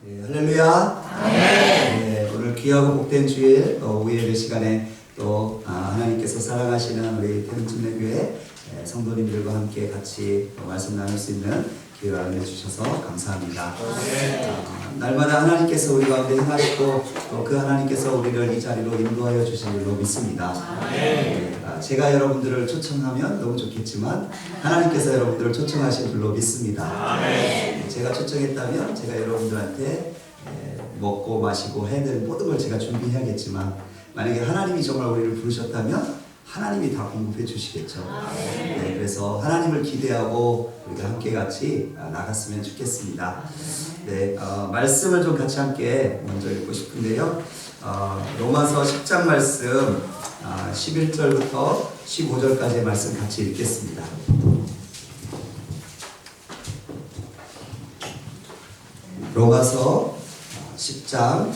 네, 할렐루야. 네, 오늘 귀하고 복된 주일 오후 예배 시간에 또 하나님께서 사랑하시는 우리 태릉천내교회 성도님들과 함께 같이 말씀 나눌 수 있는 기회를 알려주셔서 감사합니다. 날마다 하나님께서 우리 가운데 행하시고 또 그 하나님께서 우리를 이 자리로 인도하여 주신 줄로 믿습니다. 제가 여러분들을 초청하면 너무 좋겠지만 하나님께서 여러분들을 초청하신 줄로 믿습니다. 제가 초청했다면 제가 여러분들한테 먹고 마시고 해야 되는 모든 걸 제가 준비해야겠지만 만약에 하나님이 정말 우리를 부르셨다면 하나님이 다 공급해 주시겠죠. 네, 그래서 하나님을 기대하고 우리가 함께 같이 나갔으면 좋겠습니다. 네, 말씀을 좀 같이 함께 먼저 읽고 싶은데요. 로마서 10장 말씀 11절부터 15절까지의 말씀 같이 읽겠습니다. 로마서 10장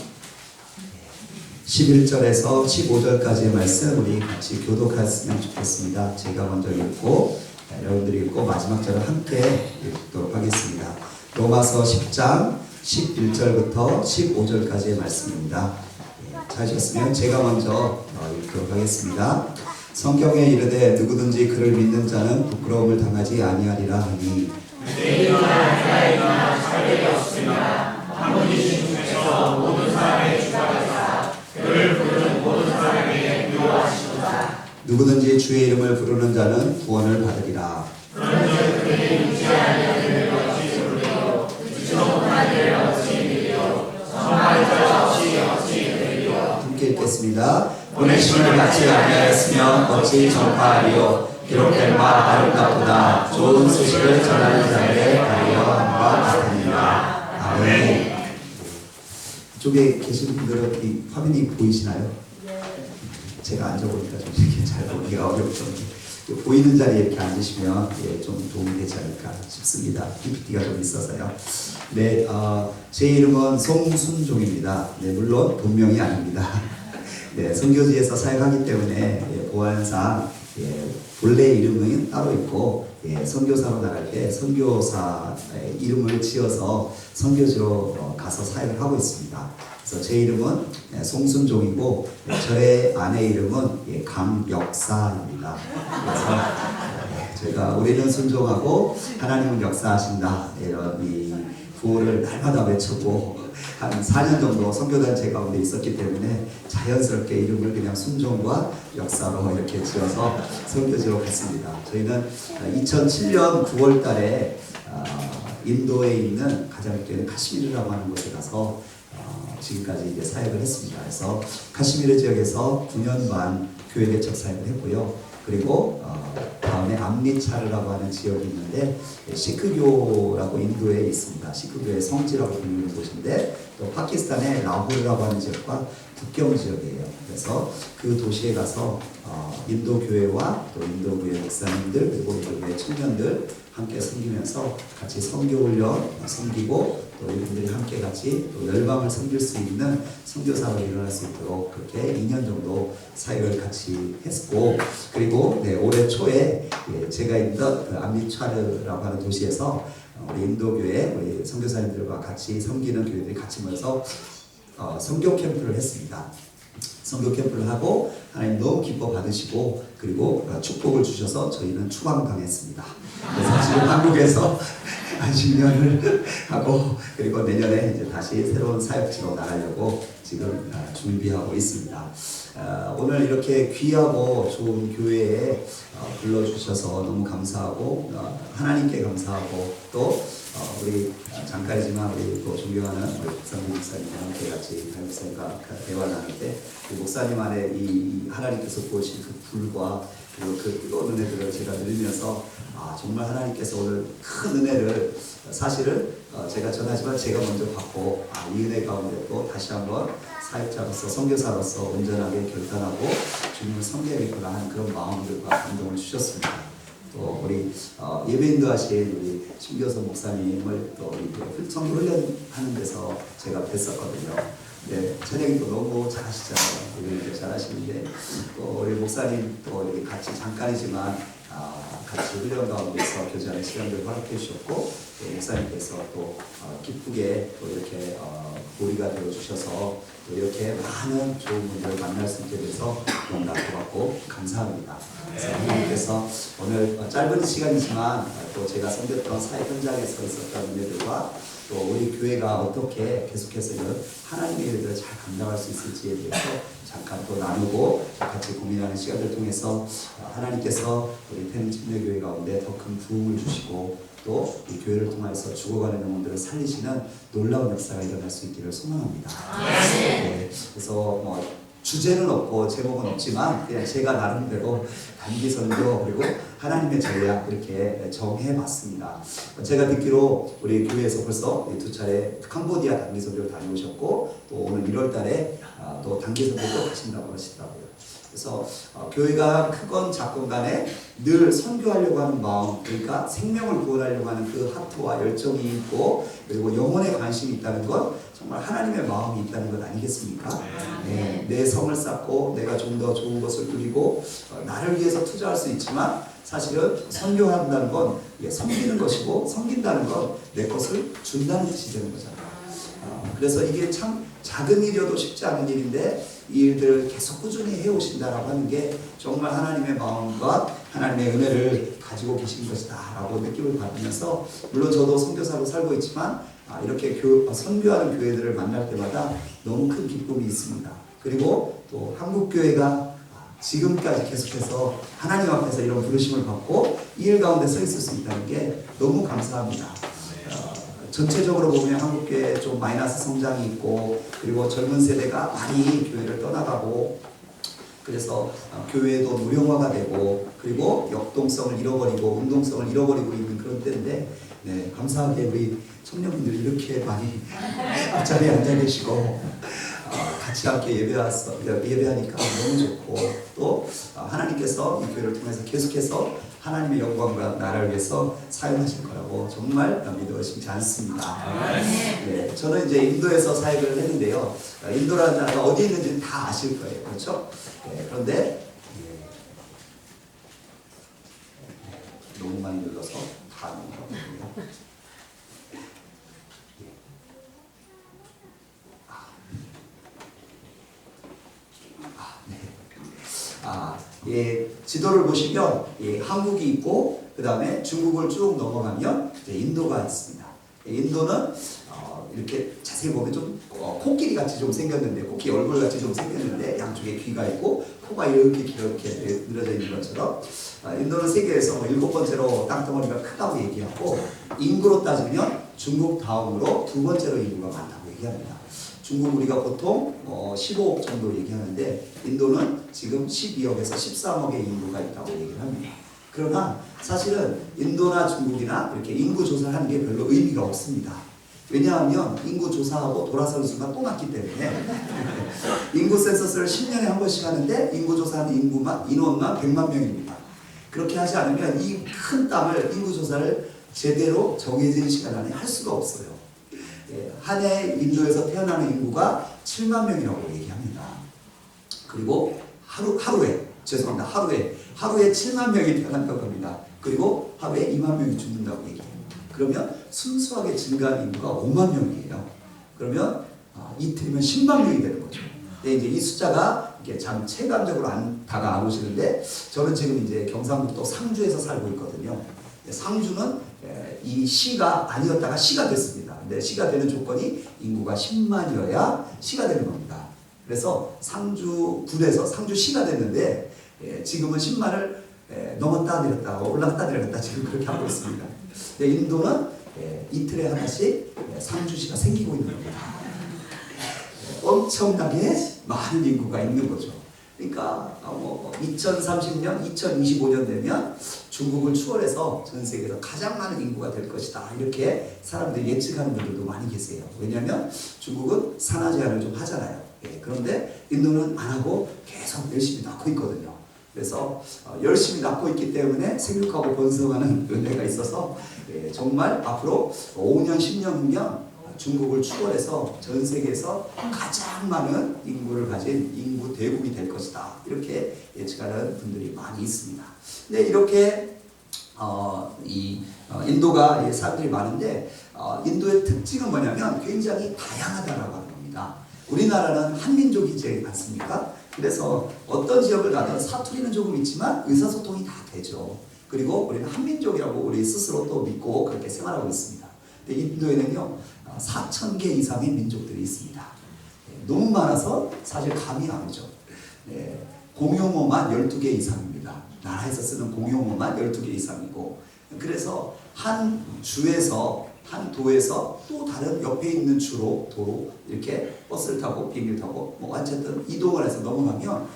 11절에서 15절까지의 말씀 우리 같이 교독했으면 좋겠습니다. 제가 먼저 읽고 여러분들이 읽고 마지막 절을 함께 읽도록 하겠습니다. 로마서 10장 11절부터 15절까지의 말씀입니다. 찾으셨으면 제가 먼저 읽도록 하겠습니다. 성경에 이르되 누구든지 그를 믿는 자는 부끄러움을 당하지 아니하리라 하니 유대인이나 헬라인이나 차별이 없으나 한 분이신 중에서 모든 사람의 주가 되사 그를 부르는 모든 사람에게 무효하시도다. 누구든지 주의 이름을 부르는 자는 구원을 받으리라. 그런즉 그들이 믿지 아니하는 어찌 부르리요 듣지도 못한 일을 어찌 믿으리요 선할 자 없이 어찌 들으리요. 함께 읽겠습니다. 보내심을 받지 아니하였으면 어찌 전파하리요. 기록된 바 아름답도다. 좋은 소식을 전하는 자에게 가려 함과 같으니라. 아멘. 이쪽에 계신 분들은 이 화면이 보이시나요? 제가 앉아보니까 좀 이렇게 잘 보기가 어렵죠. 보이는 자리에 이렇게 앉으시면 좀 도움이 되지 않을까 싶습니다. PPT가 좀 있어서요. 네, 제 이름은 송순종입니다. 네, 물론 본명이 아닙니다. 네, 선교지에서 사역하기 때문에 보안상 본래 이름은 따로 있고 선교사로 나갈 때 선교사 이름을 지어서 선교지로 가서 사역을 하고 있습니다. 그래서 제 이름은 송순종이고 저의 아내 이름은 강역사입니다. 그래서 저희가 우리는 순종하고 하나님은 역사하신다 이런 이 구호를 날마다 외쳤고 한 4년 정도 선교단체 가운데 있었기 때문에 자연스럽게 이름을 그냥 순종과 역사로 이렇게 지어서 선교지로 갔습니다. 저희는 2007년 9월 달에 인도에 있는 가장 유명한 카시미르라고 하는 곳에 가서 지금까지 이제 사역을 했습니다. 그래서 카시미르 지역에서 9년 반 교회 개척 사역을 했고요. 그리고 다음에 암리차르라고 하는 지역이 있는데 시크교라고 인도에 있습니다. 시크교의 성지라고 불리는 곳인데 또 파키스탄의 라호르라고 하는 지역과 국경 지역이에요. 그래서 그 도시에 가서 인도 교회와 또 인도 교회 목사님들 그리고 인도 교회 청년들 함께 섬기면서 같이 선교 훈련 섬기고 또 이분들이 함께 같이 또 열방을 섬길 수 있는 선교사로 일어날 수 있도록 그렇게 2년 정도 사역을 같이 했고 그리고 올해 초에 제가 있던 그 암리차르라고 하는 도시에서 우리 인도교회 우리 선교사님들과 같이 섬기는 교회들이 같이 모여서 선교 캠프를 했습니다. 선교 캠프를 하고 하나님 너무 기뻐 받으시고 그리고 축복을 주셔서 저희는 추방당했습니다. 그래서 지금 한국에서 한 10년을 하고 그리고 내년에 이제 다시 새로운 사역지로 나가려고 지금 준비하고 있습니다. 오늘 이렇게 귀하고 좋은 교회에 불러주셔서 너무 감사하고 하나님께 감사하고 또 우리 잠깐이지만 우리 또 존경하는 우리 박상민 목사님과 함께 같이 목사님과 대화 나눌 때 목사님 안에 이 하나님께서 보신 그 불과 그리고 그 뜨거운 은혜들을 제가 들으면서 정말 하나님께서 오늘 큰 은혜를 사실은 제가 전하지만 제가 먼저 받고 이 은혜 가운데 또 다시 한번 사역자로서 선교사로서 온전하게 결단하고 주님을 섬겨야겠구나 하는 그런 마음들과 감동을 주셨습니다. 또 우리 예배인도 하신 우리 신교선 목사님을 또 우리 선교 훈련하는 데서 제가 뵀었거든요. 네, 찬양이도 너무 잘하시잖아요. 우리 잘하시는데 또 우리 목사님 또 이렇게 같이 잠깐이지만 같이 훈련 가운데서 교제하는 시간들을 허락해 주셨고 또 목사님께서 또 기쁘게 또 이렇게 도리가 되어 주셔서 또 이렇게 많은 좋은 분들을 만날 수 있게 돼서 너무나 고맙고 감사합니다. 그래서 하나님께서 오늘 짧은 시간이지만 또 제가 섬겼던 사회 현장에서 있었던 은혜들과 또 우리 교회가 어떻게 계속해서 이런 하나님의 일들을 잘 감당할 수 있을지에 대해서 잠깐 또 나누고 같이 고민하는 시간을 통해서 하나님께서 우리 펜침례교회 가운데 더 큰 부흥을 주시고 또 이 교회를 통해서 죽어가는 영혼들을 살리시는 놀라운 역사가 일어날 수 있기를 소망합니다. 네, 그래서 주제는 없고 제목은 없지만 그냥 제가 나름대로 단기 선교 그리고 하나님의 전략 이렇게 정해봤습니다. 제가 듣기로 우리 교회에서 벌써 두 차례 캄보디아 단기 선교를 다녀오셨고 또 오늘 1월달에 또 단기 선교도 가신다고 하시더라고요. 그래서 교회가 크건 작건 간에 늘 선교하려고 하는 마음, 그러니까 생명을 구원하려고 하는 그 하트와 열정이 있고 그리고 영혼에 관심이 있다는 건 정말 하나님의 마음이 있다는 것 아니겠습니까? 네, 내 성을 쌓고 내가 좀 더 좋은 것을 누리고 나를 위해서 투자할 수 있지만 사실은 선교한다는 건 섬기는 것이고 섬긴다는 건 내 것을 준다는 뜻이 되는 거잖아요. 그래서 이게 참 작은 일이어도 쉽지 않은 일인데 이 일들을 계속 꾸준히 해오신다라고 하는 게 정말 하나님의 마음과 하나님의 은혜를 가지고 계신 것이다 라고 느낌을 받으면서 물론 저도 선교사로 살고 있지만 이렇게 선교하는 교회들을 만날 때마다 너무 큰 기쁨이 있습니다. 그리고 또 한국교회가 지금까지 계속해서 하나님 앞에서 이런 부르심을 받고 이 일 가운데 서 있을 수 있다는 게 너무 감사합니다. 전체적으로 보면 한국교회 좀 마이너스 성장이 있고 그리고 젊은 세대가 많이 교회를 떠나가고 그래서 교회도 무용화가 되고 그리고 역동성을 잃어버리고 운동성을 잃어버리고 있는 그런 때인데 네, 감사하게 우리 청년분들이 이렇게 많이 앞자리에 앉아 계시고 같이 함께 예배하니까 너무 좋고 또 하나님께서 이 교회를 통해서 계속해서 하나님의 영광과 나라를 위해서 사용하실 거라고 정말 믿어 의심치 않습니다. 네, 저는 이제 인도에서 사역을 했는데요. 인도라는 나라가 어디에 있는지 다 아실 거예요. 그렇죠? 네, 그런데 너무 많이 눌러서 다 넘어가거든요. 지도를 보시면 한국이 있고 그 다음에 중국을 쭉 넘어가면 이제 인도가 있습니다. 인도는 이렇게 자세히 보면 좀 코끼리 같이 좀 생겼는데 코끼리 얼굴 같이 좀 생겼는데 양쪽에 귀가 있고 코가 이렇게 이렇게 늘어져 있는 것처럼 인도는 세계에서 7번째로 땅덩어리가 크다고 얘기하고 인구로 따지면 중국 다음으로 2번째로 인구가 많다고 얘기합니다. 중국 우리가 보통 15억 정도 얘기하는데 인도는 지금 12억에서 13억의 인구가 있다고 얘기를 합니다. 그러나 사실은 인도나 중국이나 이렇게 인구 조사를 하는 게 별로 의미가 없습니다. 왜냐하면 인구 조사하고 돌아서는 순간 또 맞기 때문에 인구 센서스를 10년에 한 번씩 하는데 인구 조사하는 인원만 100만 명입니다. 그렇게 하지 않으면 이 큰 땅을 인구 조사를 제대로 정해진 시간 안에 할 수가 없어요. 한 해 인도에서 태어나는 인구가 7만 명이라고 얘기합니다. 그리고 하루에 7만 명이 태어난다고 합니다. 그리고 하루에 2만 명이 죽는다고 얘기해요. 그러면 순수하게 증가하는 인구가 5만 명이에요. 그러면 이틀이면 10만 명이 되는 거죠. 근데 이제 이 숫자가 이게 참 체감적으로 다가 안 오시는데 저는 지금 이제 경상북도 상주에서 살고 있거든요. 상주는 이 시가 아니었다가 시가 됐습니다. 근데 시가 되는 조건이 인구가 10만이어야 시가 되는 겁니다. 그래서 상주군에서 상주시가 됐는데 지금은 10만을 넘었다 내렸다 올랐다 내렸다 지금 그렇게 하고 있습니다. 근데 인도는 이틀에 하나씩 상주시가 생기고 있는 겁니다. 엄청나게 많은 인구가 있는 거죠. 그러니까 2030년, 2025년 되면 중국을 추월해서 전 세계에서 가장 많은 인구가 될 것이다. 이렇게 사람들이 예측하는 분들도 많이 계세요. 왜냐하면 중국은 산화 제한을 좀 하잖아요. 그런데 인도는 안 하고 계속 열심히 낳고 있거든요. 그래서 열심히 낳고 있기 때문에 생육하고 번성하는 은혜가 있어서 정말 앞으로 5년, 10년 후면 중국을 추월해서 전 세계에서 가장 많은 인구를 가진 인구 대국이 될 것이다. 이렇게 예측하는 분들이 많이 있습니다. 근데 이렇게 인도가 사람들이 많은데 인도의 특징은 뭐냐면 굉장히 다양하다라고 하는 겁니다. 민족입니다. 우리나라는 한민족이지 않습니까? 그래서 어떤 지역을 가든 사투리는 조금 있지만 의사소통이 다 되죠. 그리고 우리는 한민족이라고 우리 스스로 또 믿고 그렇게 생활하고 있습니다. 근데 인도에는요 4,000개 이상의 민족들이 있습니다. 너무 많아서 사실 감이 안 오죠. 공용어만 12개 이상입니다. 나라에서 쓰는 공용어만 12개 이상이고, 그래서 한 주에서 한 도에서 또 다른 옆에 있는 주로 도로 이렇게 버스를 타고 비행기를 타고 뭐 어쨌든 이동을 해서 넘어가면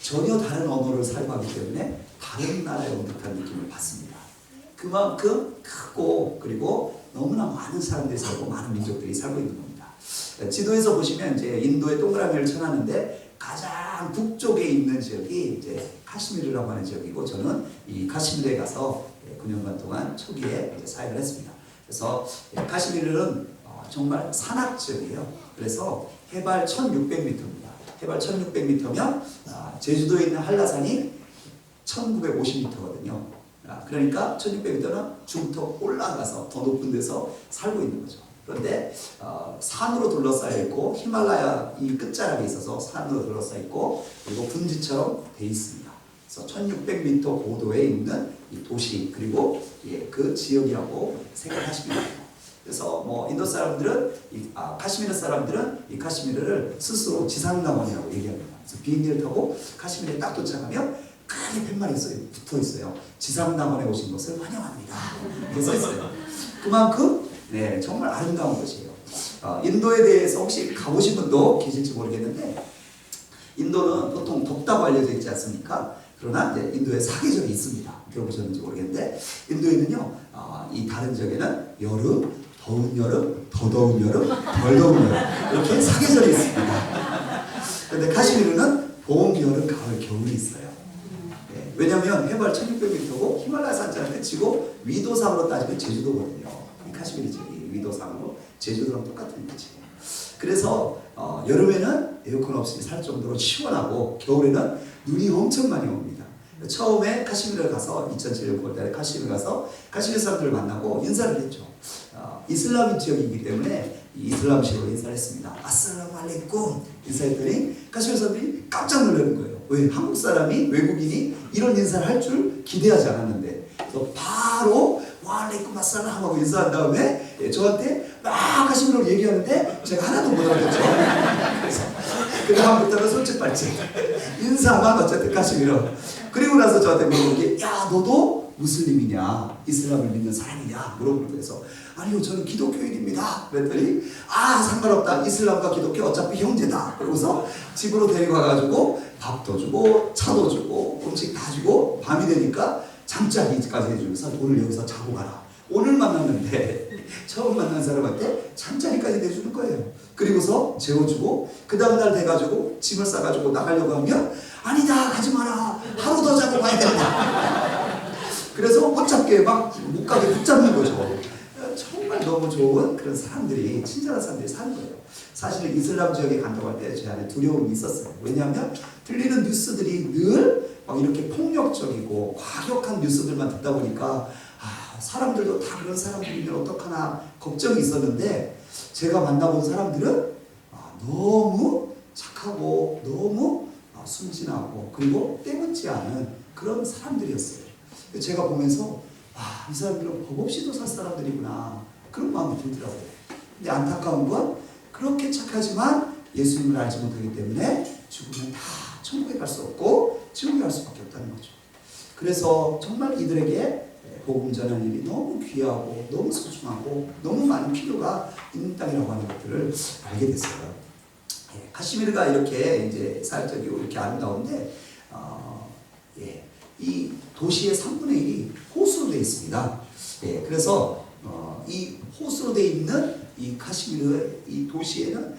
전혀 다른 언어를 사용하기 때문에 다른 나라에 온 듯한 느낌을 받습니다. 그만큼 크고 그리고 너무나 많은 사람들이 살고 많은 민족들이 살고 있는 겁니다. 지도에서 보시면 이제 인도의 동그라미를 쳐놨는데 가장 북쪽에 있는 지역이 이제 카시미르라고 하는 지역이고, 저는 이 카시미르에 가서 9년간 동안 초기에 이제 사역을 했습니다. 그래서 카시미르는 정말 산악 지역이에요. 그래서 해발 1600m입니다. 해발 1600m면 제주도에 있는 한라산이 1950m거든요. 그러니까 1600m는 중부터 올라가서 더 높은 데서 살고 있는 거죠. 그런데 산으로 둘러싸여 있고 히말라야 이 끝자락에 있어서 산으로 둘러싸여 있고 그리고 분지처럼 돼 있습니다. 그래서 1600m 고도에 있는 이 도시 그리고 그 지역이라고 생각하시면 돼요. 그래서 뭐 인도 사람들은 카시미르 사람들은 이 카시미르를 스스로 지상낙원이라고 얘기합니다. 그래서 비행기를 타고 카시미르에 딱 도착하면 크게 팻말이 붙어 있어요. 지상낙원에 오신 것을 환영합니다. 이렇게 써 있어요. 그만큼 정말 아름다운 곳이에요. 인도에 대해서 혹시 가보신 분도 계실지 모르겠는데, 인도는 보통 덥다고 알려져 있지 않습니까? 그러나 이제 인도에 사계절이 있습니다. 들어보셨는지 모르겠는데, 인도에는요 이 다른 지역에는 여름, 더운 여름, 더 더운 여름, 덜 더운 여름 이렇게 사계절이 있습니다. 그런데 카시미르는 봄, 여름, 가을, 겨울이 있어요. 왜냐하면 해발 1600m고 히말라야 산자를 끝이고 위도상으로 따지면 제주도거든요. 카시미르 지역이 위도상으로 제주도랑 똑같은 위치예요. 그래서 여름에는 에어컨 없이 살 정도로 시원하고 겨울에는 눈이 엄청 많이 옵니다. 처음에 카시미르를 가서 2007년 9월달에 카시미르 가서 카시미르 사람들을 만나고 인사를 했죠. 이슬람 지역이기 때문에 이슬람식으로 인사를 했습니다. 아슬라무 알레이쿰 인사했더니 카시미르 사람들이 깜짝 놀라는 거예요. 왜? 한국 사람이 외국인이 이런 인사를 할 줄 기대하지 않았는데, 그래서 바로 와 알레이쿰 아슬람 하고 인사한 다음에 저한테 막 카시미르로 얘기하는데 제가 하나도 못 알아듣죠. 그래서 그 다음부터는 손짓발짓 인사만 어쨌든 카시미르. 그리고 나서 저한테 물어보는 게, 야 너도 무슬림이냐 이슬람을 믿는 사람이냐 물어보는 거예요. 아니요 저는 기독교인입니다. 그랬더니 상관없다, 이슬람과 기독교 어차피 형제다. 그러고서 집으로 데리고 가가지고 밥도 주고 차도 주고 음식 다 주고 밤이 되니까 잠자리까지 해주면서 오늘 여기서 자고 가라. 오늘 만났는데 처음 만난 사람한테 잠자리까지 내주는 거예요. 그리고서 재워주고 그 다음날 돼가지고 짐을 싸가지고 나가려고 하면 아니다 가지 마라, 하루 더 자고 가야 된다. 그래서 못 잡게 막 못 가게 붙잡는 거죠. 정말 너무 좋은 그런 사람들이, 친절한 사람들이 사는 거예요. 사실 이슬람 지역에 간다고 할 때 제 안에 두려움이 있었어요. 왜냐하면 들리는 뉴스들이 늘 막 이렇게 폭력적이고 과격한 뉴스들만 듣다 보니까 사람들도 다 그런 사람들이면 어떡하나 걱정이 있었는데, 제가 만나본 사람들은 너무 착하고 너무 순진하고 그리고 때묻지 않은 그런 사람들이었어요. 제가 보면서 이 사람들은 법 없이도 살 사람들이구나 그런 마음이 들더라고요. 근데 안타까운 건 그렇게 착하지만 예수님을 알지 못하기 때문에 죽으면 다 천국에 갈 수 없고 지옥에 갈 수밖에 없다는 거죠. 그래서 정말 이들에게 복음 전하는 일이 너무 귀하고 너무 소중하고 너무 많은 필요가 있는 땅이라고 하는 것들을 알게 됐어요. 카시미르가 이렇게 이제 사역적이고 이렇게 아름다운데 이 도시의 3분의 1이 호수로 되어 있습니다. 그래서 이 호수로 되어 있는 이 카시미르 이 도시에는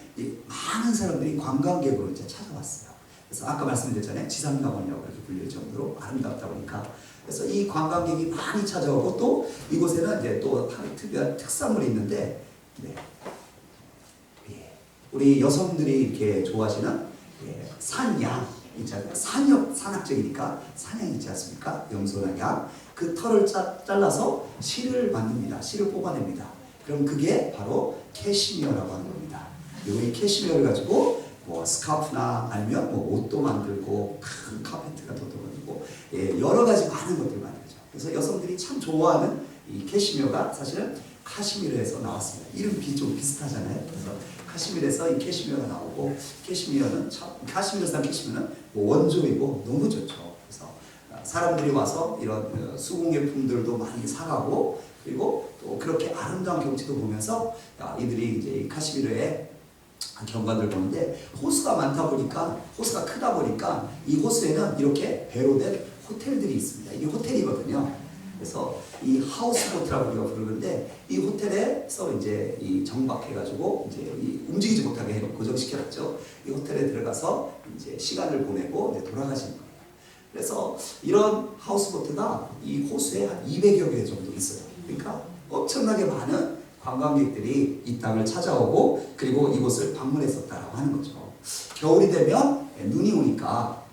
많은 사람들이 관광객으로 이제 찾아왔어요. 그래서 아까 말씀드렸잖아요. 지상낙원이라고 이렇게 불릴 정도로 아름답다 보니까. 그래서 이 관광객이 많이 찾아오고 또 이곳에는 이제 또 특별한 특산물이 있는데, 우리 여성들이 이렇게 좋아하시는 산양 있잖아요. 산악적이니까 산양 있지 않습니까? 염소나 양. 그 털을 잘라서 실을 만듭니다. 실을 뽑아냅니다. 그럼 그게 바로 캐시미어라고 하는 겁니다. 그리고 이 캐시미어를 가지고 뭐 스카프나 아니면 뭐 옷도 만들고 큰 카페트 같은 것도 만들고 예, 여러 가지 많은 것들 만들죠. 그래서 여성들이 참 좋아하는 이 캐시미어가 사실은 카시미르에서 나왔습니다. 이름이 좀 비슷하잖아요. 그래서 카시미르에서 이 캐시미어가 나오고 캐시미어는 참 카시미르산 캐시미어는 뭐 원조이고 너무 좋죠. 그래서 사람들이 와서 이런 수공예품들도 많이 사가고 그리고 또 그렇게 아름다운 경치도 보면서 이들이 이제 이 카시미르의 경관들 보는데 호수가 많다 보니까 호수가 크다 보니까 이 호수에는 이렇게 배로 된 호텔들이 있습니다. 이게 호텔이거든요. 그래서 이 하우스보트라고 우리가 부르는데 이 호텔에서 이제 이 정박해가지고 이제 이 움직이지 못하게 고정시켜놨죠. 이 호텔에 들어가서 이제 시간을 보내고 이제 돌아가시는 거예요. 그래서 이런 하우스보트가 이 호수에 한 200여 개 정도 있어요. 그러니까 엄청나게 많은 관광객들이 이 땅을 찾아오고 그리고 이곳을 방문했었다라고 하는 거죠. 겨울이 되면 눈이 오니까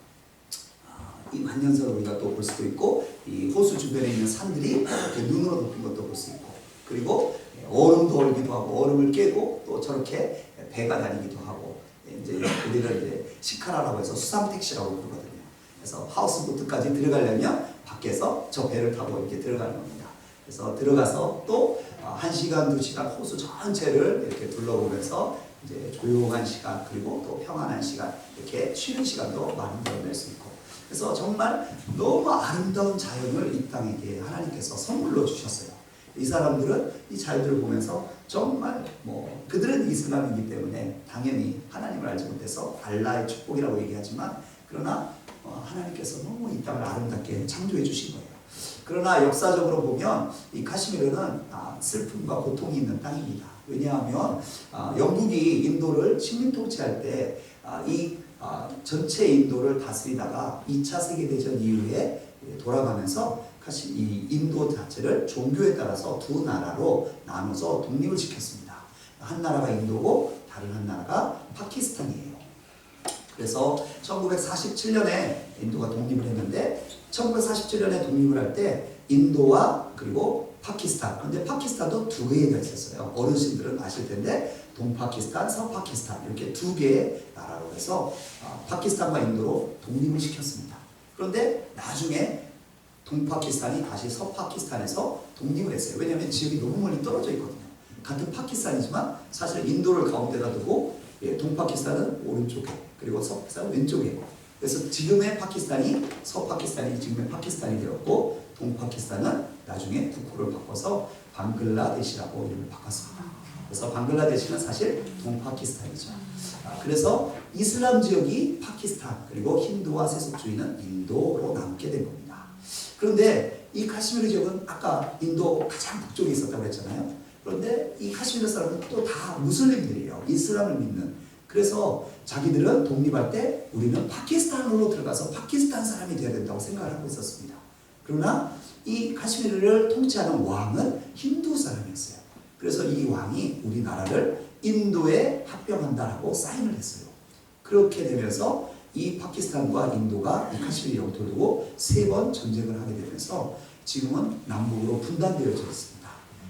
이 만년설을 우리가 또 볼 수도 있고 이 호수 주변에 있는 산들이 이렇게 눈으로 덮인 것도 볼 수 있고 그리고 얼음도 얼기도 하고 얼음을 깨고 또 저렇게 배가 다니기도 하고 이제 우리를 이제 시카라라고 해서 수상택시라고 부르거든요. 그래서 하우스보트까지 들어가려면 밖에서 저 배를 타고 이렇게 들어가는 겁니다. 그래서 들어가서 또 1시간, 2시간 호수 전체를 이렇게 둘러보면서 이제 조용한 시간 그리고 또 평안한 시간 이렇게 쉬는 시간도 만들어낼 수 있고 그래서 정말 너무 아름다운 자연을 이 땅에게 하나님께서 선물로 주셨어요. 이 사람들은 이 자연들을 보면서 정말 뭐 그들은 이슬람이기 때문에 당연히 하나님을 알지 못해서 알라의 축복이라고 얘기하지만 그러나 하나님께서 너무 이 땅을 아름답게 창조해 주신 거예요. 그러나 역사적으로 보면 이 카시미르는 슬픔과 고통이 있는 땅입니다. 왜냐하면 영국이 인도를 식민 통치할 때 이 전체 인도를 다스리다가 2차 세계대전 이후에 돌아가면서 이 인도 자체를 종교에 따라서 두 나라로 나눠서 독립을 시켰습니다. 한 나라가 인도고 다른 한 나라가 파키스탄이에요. 그래서 1947년에 인도가 독립을 했는데 1947년에 독립을 할 때 인도와 그리고 파키스탄 그런데 파키스탄도 두 개가 있었어요. 어르신들은 아실 텐데 동파키스탄, 서파키스탄 이렇게 두 개의 나라로 해서 파키스탄과 인도로 독립을 시켰습니다. 그런데 나중에 동파키스탄이 다시 서파키스탄에서 독립을 했어요. 왜냐하면 지역이 너무 멀리 떨어져 있거든요. 같은 파키스탄이지만 사실 인도를 가운데다 두고 동파키스탄은 오른쪽에 그리고 서파키스탄은 왼쪽에 그래서 지금의 파키스탄이 서파키스탄이 지금의 파키스탄이 되었고 동파키스탄은 나중에 국호를 바꿔서 방글라데시라고 이름을 바꿨습니다. 그래서 방글라데시는 사실 동파키스탄이죠. 그래서 이슬람 지역이 파키스탄 그리고 힌두와 세속주의는 인도로 남게 된 겁니다. 그런데 이 카시미르 지역은 아까 인도 가장 북쪽에 있었다고 했잖아요. 그런데 이 카시미르 사람은 또 다 무슬림들이에요. 이슬람을 믿는. 그래서 자기들은 독립할 때 우리는 파키스탄으로 들어가서 파키스탄 사람이 되어야 된다고 생각을 하고 있었습니다. 그러나 이 카시미르를 통치하는 왕은 힌두 사람이었어요. 그래서 이 왕이 우리나라를 인도에 합병한다라고 사인을 했어요. 그렇게 되면서 이 파키스탄과 인도가 이 카시미르 영토를 두고 3번 전쟁을 하게 되면서 지금은 남북으로 분단되어져 있습니다.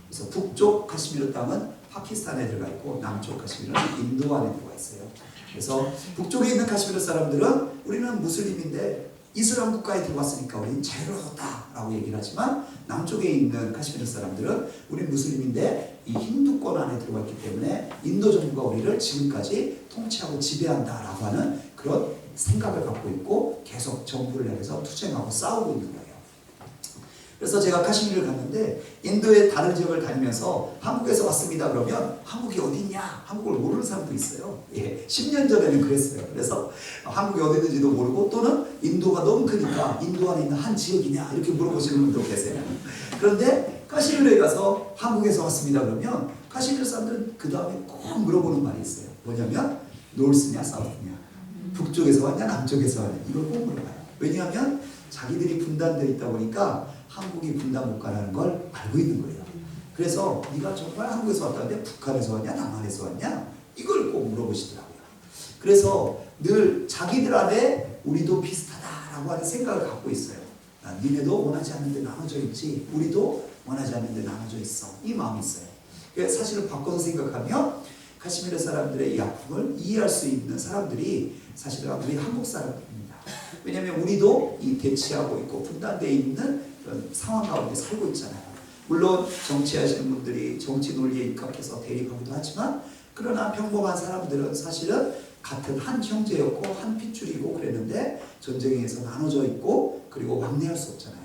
그래서 북쪽 카시미르 땅은 파키스탄에 들어가 있고 남쪽 카시미르는 인도 안에 들어가 있어요. 그래서 북쪽에 있는 카시미르 사람들은 우리는 무슬림인데 이슬람 국가에 들어왔으니까 우리는 자유롭다라고 얘기를 하지만 남쪽에 있는 카시미르 사람들은 우리는 무슬림인데 이 힌두권 안에 들어와 있기 때문에 인도 정부가 우리를 지금까지 통치하고 지배한다라고 하는 그런 생각을 갖고 있고 계속 정부를 향해서 투쟁하고 싸우고 있는 거예요. 그래서 제가 카시미르를 갔는데 인도의 다른 지역을 다니면서 한국에서 왔습니다 그러면 한국이 어디냐? 한국을 모르는 사람도 있어요. 10년 전에는 그랬어요. 그래서 한국이 어디 있는지도 모르고 또는 인도가 너무 크니까 인도 안에 있는 한 지역이냐 이렇게 물어보시는 분도 계세요. 그런데 카시미르에 가서 한국에서 왔습니다 그러면 카시미르 사람들은 그 다음에 꼭 물어보는 말이 있어요. 뭐냐면 노스냐 사우스냐 북쪽에서 왔냐 남쪽에서 왔냐 이걸 꼭 물어봐요. 왜냐하면 자기들이 분단되어 있다 보니까 한국이 분단 국가라는 걸 알고 있는 거예요. 그래서 네가 정말 한국에서 왔다는데 북한에서 왔냐 남한에서 왔냐 이걸 꼭 물어보시더라고요. 그래서 늘 자기들 안에 우리도 비슷하다라고 하는 생각을 갖고 있어요. 니네도 원하지 않는데 나눠져 있지 우리도 원하지 않는데 나눠져 있어 이 마음이 있어요. 사실은 바꿔서 생각하면 카시미르 사람들의 이 아픔을 이해할 수 있는 사람들이 사실은 우리 한국 사람들입니다. 왜냐하면 우리도 이 대치하고 있고 분단되어 있는 그런 상황 가운데 살고 있잖아요. 물론 정치하시는 분들이 정치 논리에 입각해서 대립하기도 하지만 그러나 평범한 사람들은 사실은 같은 한 형제였고 한 핏줄이고 그랬는데 전쟁에서 나눠져 있고 그리고 왕래할 수 없잖아요.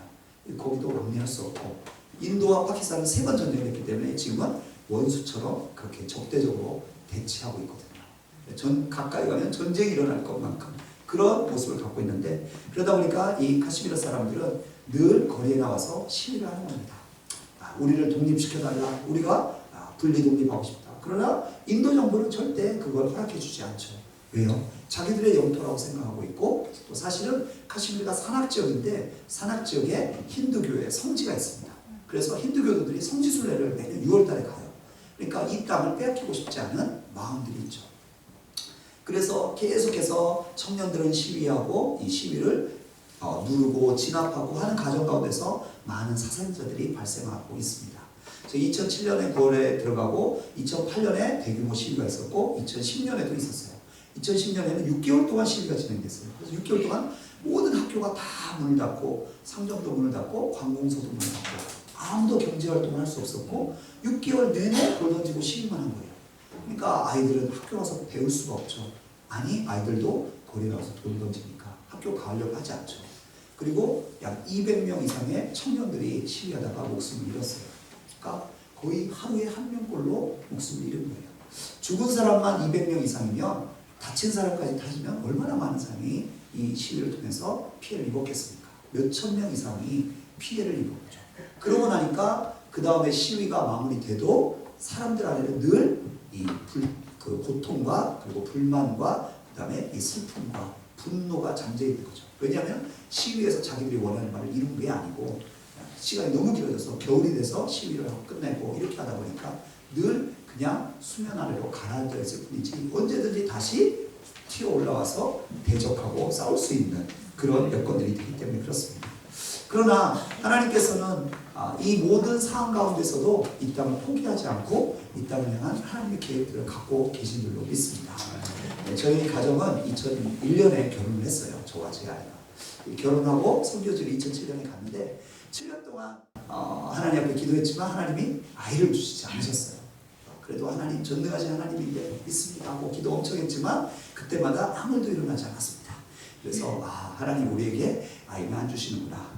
거기도 왕래할 수 없고 인도와 파키스탄은 3번 전쟁을 했기 때문에 지금은 원수처럼 그렇게 적대적으로 대치하고 있거든요. 가까이 가면 전쟁이 일어날 것만큼 그런 모습을 갖고 있는데 그러다 보니까 이 카시미르 사람들은 늘 거리에 나와서 시위를 하는 겁니다. 우리를 독립시켜달라. 우리가 분리 독립하고 싶다. 그러나 인도 정부는 절대 그걸 허락해 주지 않죠. 왜요? 자기들의 영토라고 생각하고 있고 또 사실은 카시미르가 산악지역인데 산악지역에 힌두교의 성지가 있습니다. 그래서 힌두교도들이 성지순례를 매년 6월달에 가요. 그러니까 이 땅을 빼앗기고 싶지 않은 마음들이 있죠. 그래서 계속해서 청년들은 시위하고 이 시위를 누르고 진압하고 하는 과정 가운데서 많은 사상자들이 발생하고 있습니다. 2007년에 9월에 들어가고 2008년에 대규모 시위가 있었고 2010년에도 있었어요. 2010년에는 6개월 동안 시위가 진행됐어요. 그래서 6개월 동안 모든 학교가 다 문을 닫고 상점도 문을 닫고 관공서도 문을 닫고 아무도 경제활동을 할 수 없었고 6개월 내내 돌 던지고 시위만 한 거예요. 그러니까 아이들은 학교 가서 배울 수가 없죠. 아니 아이들도 거리에 나와서 돌 던지니까 학교 가려고 하지 않죠. 그리고 약 200명 이상의 청년들이 시위하다가 목숨을 잃었어요. 그러니까 거의 하루에 한 명꼴로 목숨을 잃은 거예요. 죽은 사람만 200명 이상이면 다친 사람까지 따지면 얼마나 많은 사람이 이 시위를 통해서 피해를 입었겠습니까? 몇천 명 이상이 피해를 입은 거죠. 그러고 나니까 그 다음에 시위가 마무리돼도 사람들 안에는 늘 이 고통과 그리고 불만과 그 다음에 이 슬픔과 분노가 잠재 있는 거죠. 왜냐하면 시위에서 자기들이 원하는 말을 이룬 게 아니고 시간이 너무 길어져서 겨울이 돼서 시위를 하고 끝내고 이렇게 하다 보니까 늘 그냥 수면 아래로 가라앉아 있을 뿐이지 언제든지 다시 튀어 올라와서 대적하고 싸울 수 있는 그런 여건들이 되기 때문에 그렇습니다. 그러나 하나님께서는 이 모든 상황 가운데서도 이 땅을 포기하지 않고 이 땅을 향한 하나님의 계획들을 갖고 계신 줄로 믿습니다. 저희 가정은 2001년에 결혼을 했어요. 저와 제 아이가. 결혼하고 선교지를 2007년에 갔는데 7년 동안 하나님 앞에 기도했지만 하나님이 아이를 주시지 않으셨어요. 그래도 하나님 전능하신 하나님인데 믿습니다 하고 기도 엄청 했지만 그때마다 아무 일도 일어나지 않았습니다. 그래서 하나님 우리에게 아이는 안 주시는구나.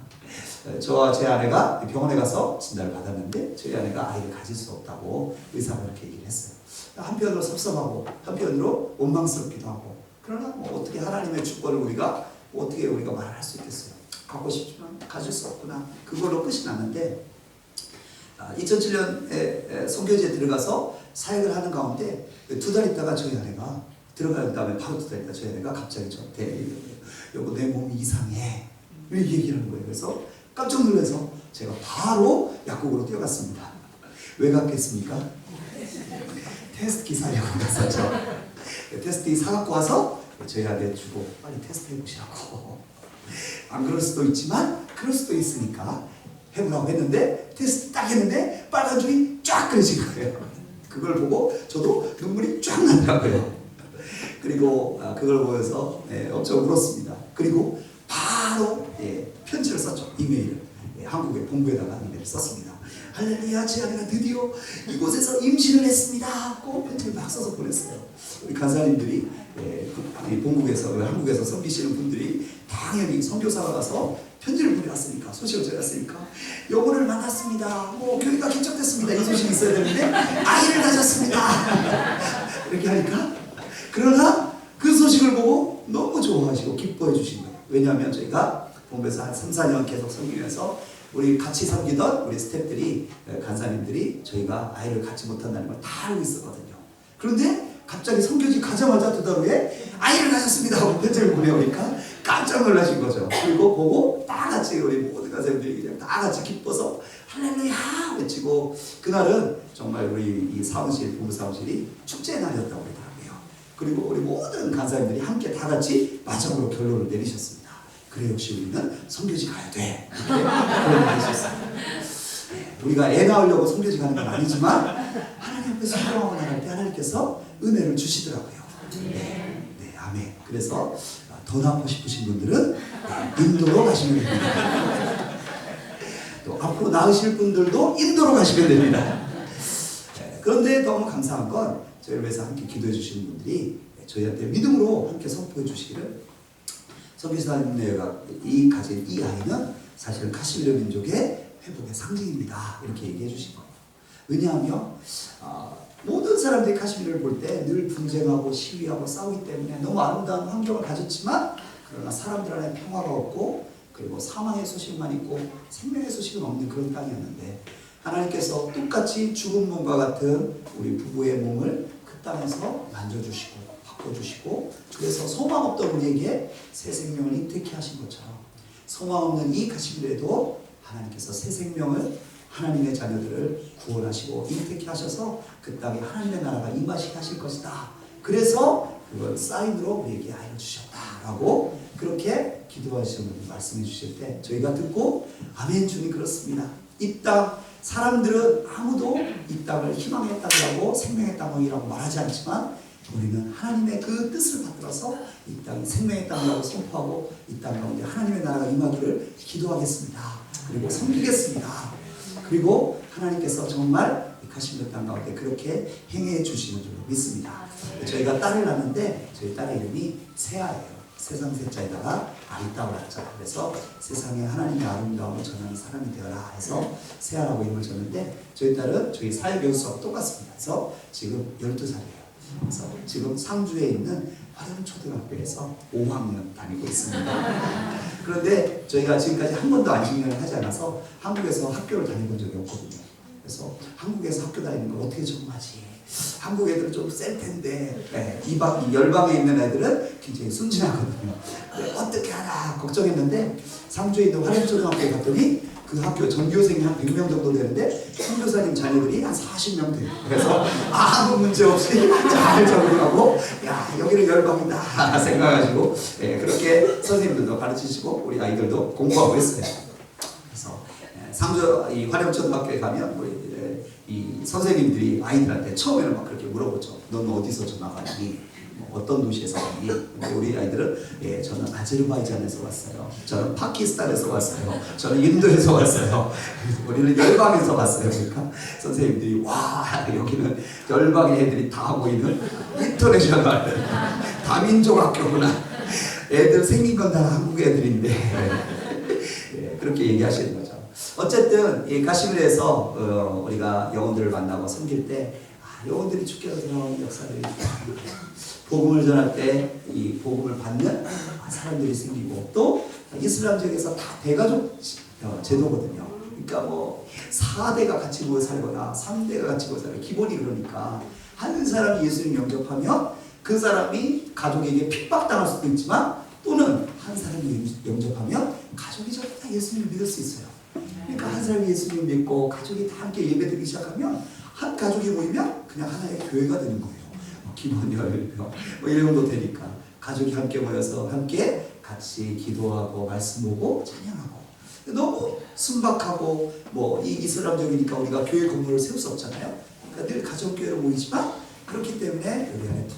저와 제 아내가 병원에 가서 진단을 받았는데 저희 아내가 아이를 가질 수 없다고 의사가 그렇게 얘기를 했어요. 한편으로 섭섭하고 한편으로 원망스럽기도 하고 그러나 어떻게 하나님의 주권을 우리가 어떻게 우리가 말을 할 수 있겠어요. 갖고 싶지만 가질 수 없구나. 그걸로 끝이 났는데 2007년에 선교지에 들어가서 사역을 하는 가운데 2달 있다가 저희 아내가 들어간 다음에 바로 2달 있다 저희 아내가 갑자기 저한테 얘기를 해요. 여보 내 몸이 이상해. 왜 얘기를 하는 거예요. 그래서 깜짝 놀라서 제가 바로 약국으로 뛰어갔습니다. 왜 갔겠습니까? 테스트기 사려고 갔었죠. 테스트기 사갖고 와서 저희 아내 주고 빨리 테스트 해보시라고. 안 그럴 수도 있지만 그럴 수도 있으니까 해보라고 했는데 테스트 딱 했는데 빨간 줄이 쫙 그려진 거예요. 그걸 보고 저도 눈물이 쫙 나더라고요. 그리고 그걸 보면서 엄청 울었습니다. 그리고 바로 편지를 썼죠. 이메일을. 한국의 본부에다가 이메일을 썼습니다. 할렐루야 제 아내가 드디어 이곳에서 임신을 했습니다 하고 편지를 막 써서 보냈어요. 우리 간사님들이 본국에서 한국에서 섬기시는 분들이 당연히 선교사가 가서 편지를 보내왔으니까 소식을 전했으니까 여보를 만났습니다. 교회가 개척됐습니다. 이 소식이 있어야 되는데 아이를 가졌습니다. 이렇게 하니까 그러나 그 소식을 보고 너무 좋아하시고 기뻐해 주신 거예요. 왜냐하면 저희가 본부에서 한 3, 4년 계속 섬기면서 우리 같이 섬기던 우리 스태프들이 간사님들이 저희가 아이를 갖지 못한다는 걸 다 알고 있었거든요. 그런데 갑자기 선교지 가자마자 2달 후에 아이를 가졌습니다 하고 편지를 보내오니까 깜짝 놀라신 거죠. 그리고 보고 다 같이 우리 모든 간사님들이 그냥 다 같이 기뻐서 할렐루야 외치고 그날은 정말 우리 이 사무실 본부 사무실이 축제 날이었다고 그러더라고요. 그리고 우리 모든 간사님들이 함께 다 같이 마지막으로 결론을 내리셨습니다. 그래 역시 우리는 선교지 가야 돼. 그런 얘기 하셨어요. 우리가 애 낳으려고 선교지 가는 건 아니지만 하나님 그렇게 순종하고 나갈 때 하나님께서 은혜를 주시더라고요. 네, 아멘. 그래서 더 낳고 싶으신 분들은 인도로 가시면 됩니다. 또 앞으로 낳으실 분들도 인도로 가시면 됩니다. 그런데 너무 감사한 건 저희를 위해서 함께 기도해 주시는 분들이 저희한테 믿음으로 함께 선포해 주시기를, 선교사님네가 가진 이 아이는 사실 카시미르 민족의 회복의 상징입니다, 이렇게 얘기해 주신 거예요. 왜냐하면 모든 사람들이 카시미르를 볼 때 늘 분쟁하고 시위하고 싸우기 때문에 너무 아름다운 환경을 가졌지만, 그러나 사람들 안에 평화가 없고, 그리고 사망의 소식만 있고 생명의 소식은 없는 그런 땅이었는데, 하나님께서 똑같이 죽은 몸과 같은 우리 부부의 몸을 그 땅에서 만져주시고 바꿔주시고, 그래서 소망 없던 우리에게 새 생명을 잉태케 하신 것처럼, 소망 없는 이 카시미르에도 하나님께서 새 생명을, 하나님의 자녀들을 구원하시고 잉태케 하셔서 그 땅에 하나님의 나라가 임하시게 하실 것이다. 그래서 그걸 사인으로 우리에게 아이를 주셨다라고 그렇게 기도하시는 분이 말씀해 주실 때 저희가 듣고 아멘 주님 그렇습니다. 이 땅 사람들은 아무도 이 땅을 희망의 땅이라고 생명의 땅이라고 말하지 않지만, 우리는 하나님의 그 뜻을 받들어서 이 땅이 생명의 땅이라고 선포하고 이 땅 가운데 하나님의 나라가 임하기를 기도하겠습니다. 그리고 섬기겠습니다. 그리고 하나님께서 정말 이 카시미르 땅 가운데 그렇게 행해 주시는 줄로 믿습니다. 저희가 딸을 낳았는데 저희 딸의 이름이 세아예요. 세상 세자에다가 아리따울 아자. 그래서 세상에 하나님의 아름다움을 전하는 사람이 되어라 해서 세아라고 이름을 줬는데, 저희 딸은 저희 사회교수하고 똑같습니다. 그래서 지금 12살이에요. 그래서 지금 상주에 있는 화령초등학교에서 5학년 다니고 있습니다. 그런데 저희가 지금까지 한 번도 안식년을 하지 않아서 한국에서 학교를 다녀본 적이 없거든요. 그래서 한국에서 학교 다니는 걸 어떻게 적응하지? 한국 애들은 좀 셀 텐데, 열방에 있는 애들은 굉장히 순진하거든요. 어떻게 하나 걱정했는데, 상주에 있는 화령초등학교에 갔더니 그 학교 전교생이 한 100명 정도 되는데 선교사님 자녀들이 한 40명 돼요. 그래서 아무 문제 없이 잘 적응하고, 야, 여기는 열방이다 생각하시고, 그렇게 선생님들도 가르치시고 우리 아이들도 공부하고 있어요. 그래서 상주 이 화령초등학교에 가면 우리 이 선생님들이 아이들한테 처음에는 막 그렇게 물어보죠. 넌 어디서 전학 왔니? 어떤 도시에서 왔니? 우리 아이들은 저는 아제르바이잔에서 왔어요. 저는 파키스탄에서 왔어요. 저는 인도에서 왔어요. 우리는 열방에서 왔어요. 그러니까 선생님들이 와, 여기는 열방의 애들이 다 모이는 인터내셔널 다민족 학교구나. 애들 생긴 건 다 한국 애들인데 그렇게 얘기하시는 거죠. 어쨌든 이 카시미르에서 우리가 영혼들을 만나고 섬길 때 영혼들이 주께서 들어온 역사들이 복음을 전할 때 이 복음을 받는 사람들이 생기고, 또 이슬람 지역에서 다 대가족 제도거든요. 그러니까 뭐 4대가 같이 모여 살거나 3대가 같이 모여 살거나 기본이 그러니까, 한 사람이 예수님 영접하면 그 사람이 가족에게 핍박당할 수도 있지만, 또는 한 사람이 영접하면 가족이 전부 다 예수님을 믿을 수 있어요. 그러니까 한 사람이 예수님을 믿고 가족이 다 함께 예배드리기 시작하면 한 가족이 모이면 그냥 하나의 교회가 되는 거예요. 기본 열명 뭐 이 정도 되니까 가족이 함께 모여서 함께 같이 기도하고 말씀 보고 찬양하고, 너무 순박하고 뭐 이 이슬람적이니까 우리가 교회 건물을 세울 수 없잖아요. 그러니까 늘 가족교회로 모이지만, 그렇기 때문에 여기 안에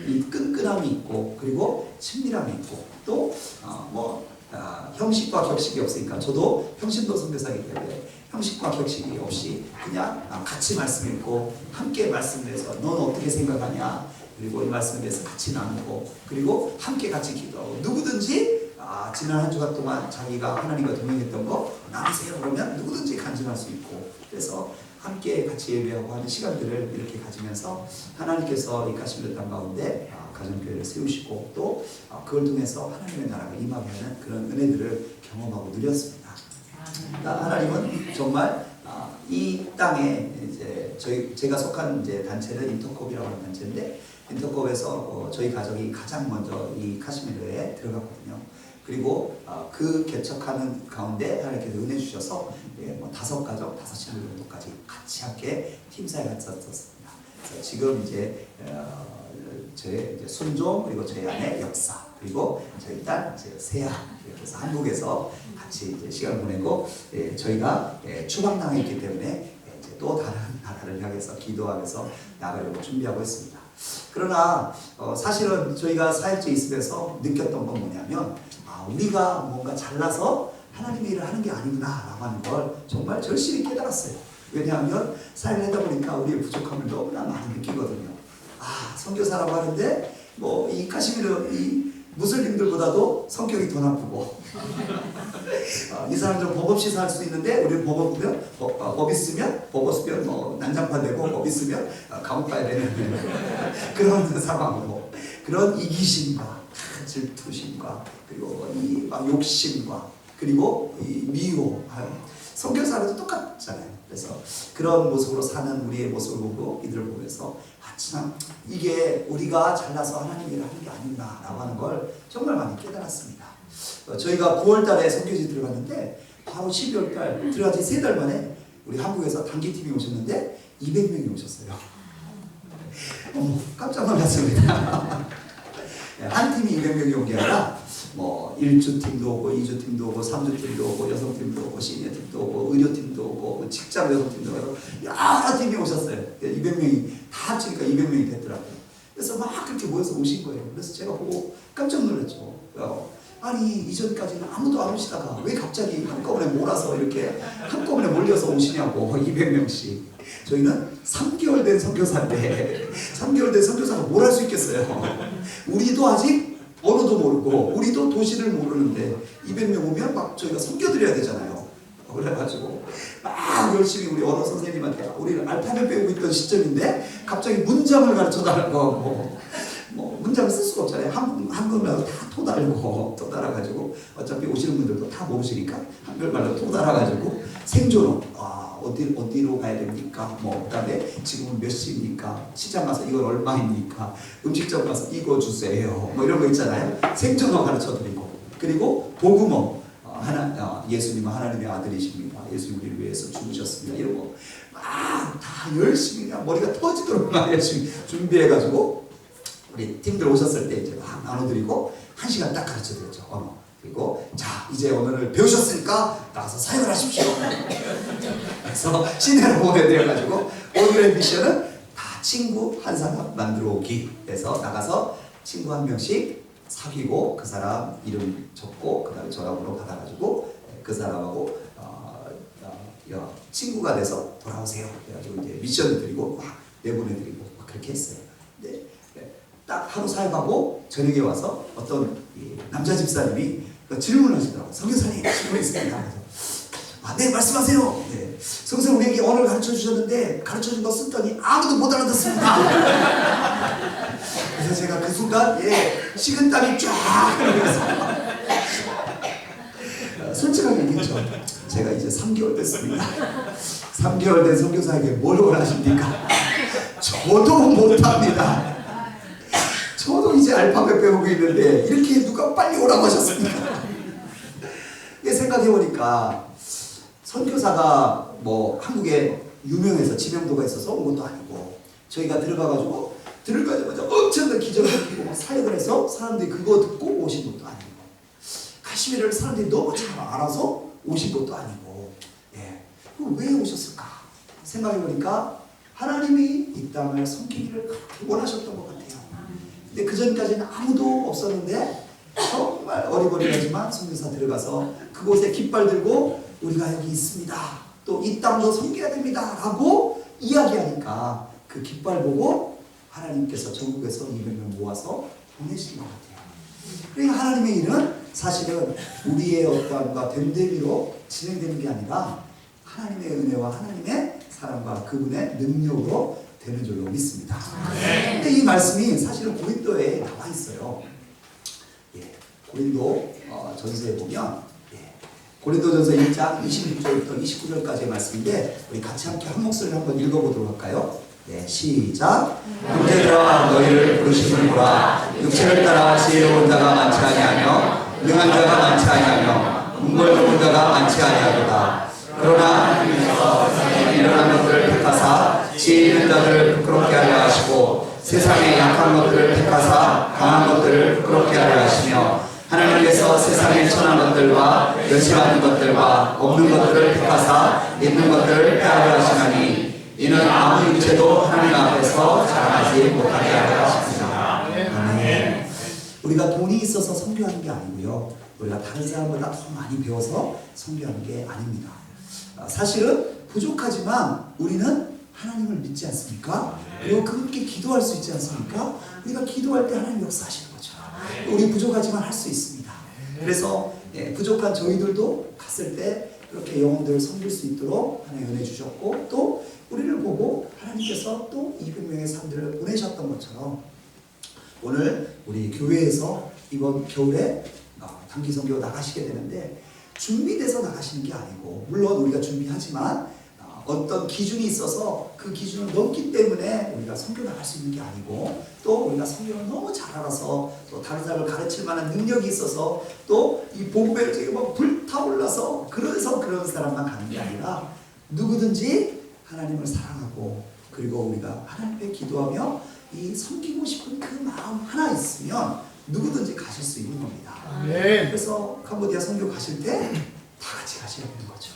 이 끈끈함이 있고, 그리고 친밀함이 있고, 또 형식과 격식이 없으니까, 저도 평신도 선교사이기 때문에 형식과 격식이 없이 그냥 같이 말씀 읽고 함께 말씀을 해서 넌 어떻게 생각하냐, 그리고 이 말씀에 대해서 같이 나누고, 그리고 함께 같이 기도하고, 누구든지 지난 한 주간 동안 자기가 하나님과 동행했던 거 나누세요 그러면 누구든지 간증할 수 있고, 그래서 함께 같이 예배하고 하는 시간들을 이렇게 가지면서 하나님께서 이 카시미르 땅 가운데 가정교회를 세우시고, 또 그걸 통해서 하나님의 나라가 임하게 하는 그런 은혜들을 경험하고 누렸습니다. 하나님은 정말 이 땅에 이제 제가 속한 이제 단체는 인터콥이라고 하는 단체인데, 인터콥에서 저희 가족이 가장 먼저 이 카시미르에 들어갔거든요. 그리고 그 개척하는 가운데 하나님께서 은혜 주셔서 5가족, 5친구 정도까지 같이 함께 팀사에 갔었습니다. 그래서 지금 이제 제 순종, 그리고 저희 아내 역사, 그리고 저희 딸 세아, 이렇게 해서 한국에서 같이 이제 시간 보내고, 저희가 추방당했기 때문에 이제 또 다른 나라를 향해서 기도하면서 나가려고 준비하고 있습니다. 그러나 사실은 저희가 사역지에 있으면서 느꼈던 건 뭐냐면 우리가 뭔가 잘나서 하나님의 일을 하는 게 아니구나 라고 하는 걸 정말 절실히 깨달았어요. 왜냐하면 사역을 하다 보니까 우리의 부족함을 너무나 많이 느끼거든요. 선교사라고 하는데 뭐 이 카시미르 이 무슬림들보다도 성격이 더 나쁘고 이 사람들은 법 없이 살 수 있는데 우리는 법 있으면 법 없으면 뭐 난장판 되고 법 있으면 감옥 가야 되는 그런 상황으로 그런 이기심과 질투심과 그리고 이 막 욕심과 그리고 이 미워 성교사라도 똑같잖아요. 그래서 그런 모습으로 사는 우리의 모습을 보고 이들을 보면서 참 이게 우리가 잘나서 하나님 일을 하는 게 아닌가 라고 하는 걸 정말 많이 깨달았습니다. 저희가 9월 달에 선교지 들어갔는데 바로 12월 달 들어가지 3달 만에 우리 한국에서 단기팀이 오셨는데 200명이 오셨어요. 깜짝 놀랐습니다. 한 팀이 200명이 온 게 아니라 뭐 1주 팀도 오고 2주 팀도 오고 3주 팀도 오고 여성 팀도 오고 시니어 팀도 오고 의료 팀도 오고 직장 여성 팀도 오고 여러 팀이 오셨어요. 200명이 다 합치니까 200명이 됐더라고요. 그래서 막 그렇게 모여서 오신 거예요. 그래서 제가 보고 깜짝 놀랐죠. 아니 이전까지는 아무도 안 오시다가 왜 갑자기 한꺼번에 몰아서 이렇게 한꺼번에 몰려서 오시냐고 200명씩. 저희는 3개월 된 선교사인데 3개월 된 선교사가 뭘 할 수 있겠어요. 우리도 아직 언어도 모르고 우리도 도시를 모르는데 200명 오면 막 저희가 섬겨드려야 되잖아요. 그래가지고 막 열심히 우리 언어 선생님한테 우리는 알파벳 배우고 있던 시점인데 갑자기 문장을 가르쳐달라고 하고 뭐 문장을 쓸 수가 없잖아요. 한국말로 다 토달고 어차피 오시는 분들도 다 모르시니까 한글말로 토달아가지고 생존어 어디로 가야 됩니까? 뭐 그다음에 지금은 몇 시입니까? 시장 가서 이건 얼마입니까? 음식점 가서 이거 주세요. 뭐 이런 거 있잖아요. 생존어 가르쳐드리고 그리고 복음어 예수님은 하나님의 아들이십니다. 예수님 우리를 위해서 죽으셨습니다. 이런 거 막 다 열심히 그냥 머리가 터지도록 막 열심히 준비해가지고 우리 팀들 오셨을 때 이제 막 나눠드리고 1시간 딱 가르쳐드렸죠. 언어. 그리고 자 이제 오늘을 배우셨으니까 나가서 사역을 하십시오. 그래서 시내로 보내드려가지고 오늘의 미션은 다 친구 한 사람 만들어 오기. 그래서 나가서 친구 한 명씩 사귀고 그 사람 이름 적고 그 다음에 전화번호 받아가지고 그 사람하고 친구가 돼서 돌아오세요. 그래가지고 이제 미션을 드리고 막 내보내드리고 막 그렇게 했어요. 근데 딱 하루 사역하고 저녁에 와서 어떤 남자 집사님이 질문을 하시더라고요. 선교사님 질문 있습니다. 네 말씀하세요. 네. 선교사님 우리에게 언어를 가르쳐 주셨는데 가르쳐 준 거 썼더니 아무도 못 알아듣습니다. 그래서 제가 그 순간 식은땀이 쫙 흐르면서 솔직하게 얘기했죠. 제가 이제 3개월 됐습니다. 3개월 된 선교사에게 뭘 원하십니까? 저도 못합니다. 저도 이제 알파벳 배우고 있는데 이렇게 누가 빨리 오라고 하셨습니까? 생각해보니까 선교사가 뭐 한국에 유명해서 지명도가 있어서 온 것도 아니고 저희가 들어가자마자 엄청난 기적을 느끼고 막 사역을 해서 사람들이 그거 듣고 오신 것도 아니고 카시미르를 사람들이 너무 잘 알아서 오신 것도 아니고 그럼 왜 오셨을까 생각해보니까 하나님이 이 땅을 섬기기를 그렇게 원하셨던 것 같아요. 근데 그 전까지는 아무도 없었는데 정말 어리버리하지만 선교사 들어가서 그곳에 깃발 들고 우리가 여기 있습니다. 또 이 땅도 섬겨야 됩니다. 라고 이야기하니까 그 깃발 보고 하나님께서 전국에서 200명 모아서 보내신 것 같아요. 그러니까 하나님의 일은 사실은 우리의 어떠함과 됨됨이로 진행되는 게 아니라 하나님의 은혜와 하나님의 사랑과 그분의 능력으로 되는 줄로 믿습니다. 근데 이 말씀이 사실은 고린도에 나와 있어요. 고린도 전서에 보면 고린도전서 1장 26절부터 29절까지의 말씀인데 우리 같이 함께 한 목소리를 한번 읽어보도록 할까요? 시작. 형제들아 너희를 부르심을 보라. 육체를 따라 지혜로운 자가 많지 아니하며 능한 자가 많지 아니하며 궁궐 좋은 자가 많지 아니하도다. 그러나 하나님께서 세상에 일어난 것들을 택하사 지혜 있는 자들을 부끄럽게 하려 하시고 세상에 약한 것들을 택하사 강한 것들을 부끄럽게 하려 하시며 하나님께서 세상에 천한 것들과 열심하는 것들과 없는 것들을 택하사 있는 것들을 폐하려 하시나니 이는 아무 육체도 하나님 앞에서 자랑하지 못하게 하려 하십니다. 아멘. 우리가 돈이 있어서 선교하는 게 아니고요. 우리가 다른 사람보다 더 많이 배워서 선교하는 게 아닙니다. 사실은 부족하지만 우리는 하나님을 믿지 않습니까? 그리고 그분께 기도할 수 있지 않습니까? 우리가 기도할 때 하나님 역사하시는 거죠. 우리 부족하지만 할 수 있습니다. 그래서 부족한 저희들도 갔을 때 그렇게 영혼들을 섬길 수 있도록 하나님 은혜 주셨고, 또 우리를 보고 하나님께서 또 200명의 사람들을 보내셨던 것처럼 오늘 우리 교회에서 이번 겨울에 단기 선교 나가시게 되는데, 준비돼서 나가시는 게 아니고, 물론 우리가 준비하지만 어떤 기준이 있어서 그 기준을 넘기 때문에 우리가 선교 나갈 수 있는 게 아니고, 또 우리가 선교를 너무 잘 알아서 또 다른 사람을 가르칠 만한 능력이 있어서 또 이 복음의 저기 막 불타올라서 그래서 그런 사람만 가는 게 아니라, 누구든지 하나님을 사랑하고 그리고 우리가 하나님께 기도하며 이 섬기고 싶은 그 마음 하나 있으면 누구든지 가실 수 있는 겁니다. 그래서 캄보디아 선교 가실 때 다 같이 가셔야 되는 거죠.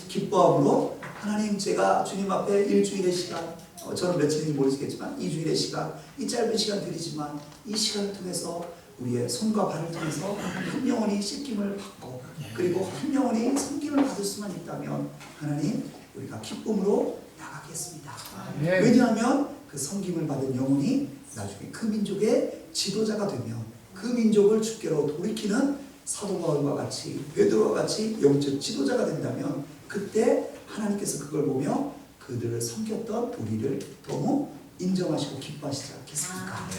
기뻐함으로 하나님, 제가 주님 앞에 일주일의 시간, 저는 며칠인지 모르겠지만 2주일의 시간, 이 짧은 시간 드리지만 이 시간을 통해서 우리의 손과 발을 통해서 한 영혼이 씻김을 받고 그리고 한 영혼이 섬김을 받을 수만 있다면 하나님, 우리가 기쁨으로 나가겠습니다. 왜냐하면 그 섬김을 받은 영혼이 나중에 그 민족의 지도자가 되면 그 민족을 주께로 돌이키는 사도 바울과 같이, 베드로와 같이 영적 지도자가 된다면 그때 하나님께서 그걸 보며 그들을 섬겼던 우리를 너무 인정하시고 기뻐하시지 않겠습니까?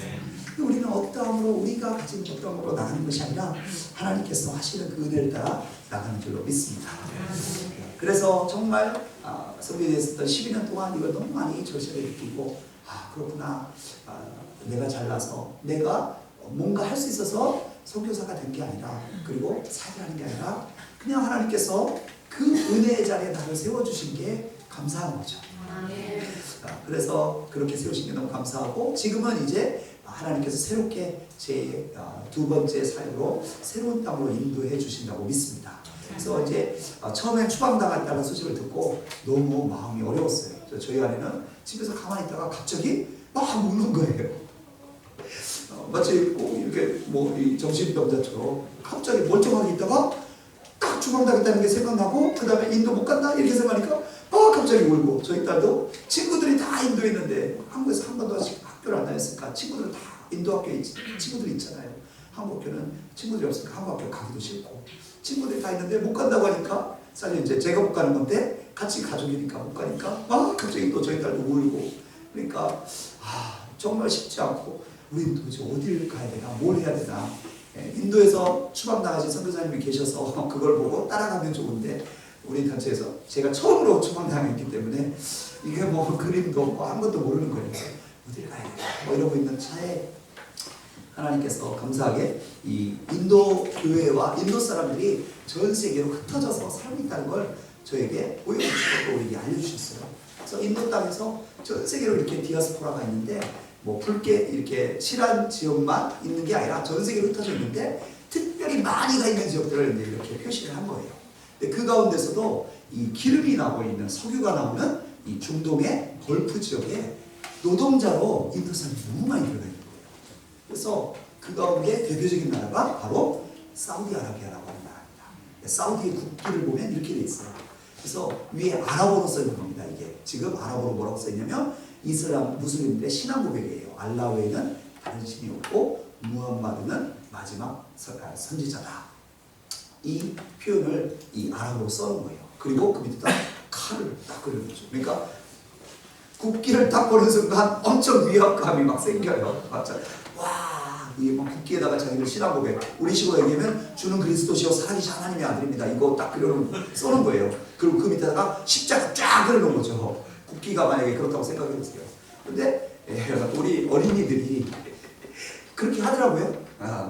우리는 어떠함으로, 우리가 가진 어떠함으로 나가는 것이 아니라 하나님께서 하시는 그 은혜를 따라 나가는 줄로 믿습니다. 그래서 정말 선교에 있었던 12년 동안 이걸 너무 많이 절실하게 느끼고, 그렇구나, 내가 잘나서 내가 뭔가 할 수 있어서 선교사가 된 게 아니라, 그리고 사역하는 게 아니라 그냥 하나님께서 그 은혜의 자리에 나를 세워주신 게 감사한 거죠. 그래서 그렇게 세우신 게 너무 감사하고, 지금은 이제 하나님께서 새롭게 제 두 번째 사역으로 새로운 땅으로 인도해 주신다고 믿습니다. 그래서 이제 처음엔 추방당했다는 소식을 듣고 너무 마음이 어려웠어요. 저희 아내는 집에서 가만히 있다가 갑자기 막 웃는 거예요. 마치 꼭 이렇게 뭐 이 정신병자처럼 갑자기 멀쩡하게 있다가 딱 추방당했다는 게 생각나고, 그 다음에 인도 못 간다 이렇게 생각하니까 갑자기 울고, 저희 딸도 친구들이 다 인도에 있는데 한국에서 한 번도 아직 학교를 안 다녔으니까 친구들은 다 인도 학교에 친구들이 있잖아요. 한국 학교는 친구들이 없으니까 한국 학교 가기도 싫고, 친구들이 다 있는데 못 간다고 하니까, 사실 이제 제가 못 가는 건데 같이 가족이니까 못 가니까 갑자기 또 저희 딸도 울고, 그러니까 정말 쉽지 않고, 우리는 도대체 어디를 가야 되나, 뭘 해야 되나. 인도에서 추방당하신 선교사님이 계셔서 그걸 보고 따라가면 좋은데, 우리 단체에서 제가 처음으로 추방당했기 때문에 이게 뭐 그림도 없고 아무것도 모르는 거예요. 어디를 가야 되나 이러고 있는 차에 하나님께서 감사하게 이 인도 교회와 인도 사람들이 전 세계로 흩어져서 살고 있다는 걸 저에게 보여주시고 우리에게 알려주셨어요. 그래서 인도 땅에서 전 세계로 이렇게 디아스포라가 있는데, 뭐 붉게 이렇게 칠한 지역만 있는 게 아니라 전 세계로 흩어져 있는데, 특별히 많이 가 있는 지역들을 이렇게 표시를 한 거예요. 근데 그 가운데서도 이 기름이 나고 있는, 석유가 나오는 이 중동의 걸프 지역에 노동자로 인도 사람이 너무 많이 들어가 있는 거예요. 그래서 그 가운데 대표적인 나라가 바로 사우디아라비아라고 하는 나라입니다. 사우디의 국기를 보면 이렇게 돼 있어요. 그래서 위에 아랍어로 써 있는 겁니다. 이게 지금 아랍어로 뭐라고 써 있냐면, 이슬람 무슬림들의 신앙 고백이에요. 알라 외에는 다른 신이 없고 무함마드는 마지막 선지자다. 이 표현을 이 아랍어로 써놓은 거예요. 그리고 그 밑에다 칼을 딱 그려놓은 거죠. 그러니까 국기를 딱 보는 순간 엄청 위압감이 막 생겨요. 맞죠? 와, 이 막 국기에다가 자기들 신앙 고백, 우리 식으로 얘기하면 주는 그리스도시요 살아계신 하나님의 아들입니다. 이거 딱 써놓은 거예요. 그리고 그 밑에다가 십자가 쫙 그려놓은 거죠. 국기가 만약에 그렇다고 생각해 보세요. 근데 우리 어린이들이 그렇게 하더라고요.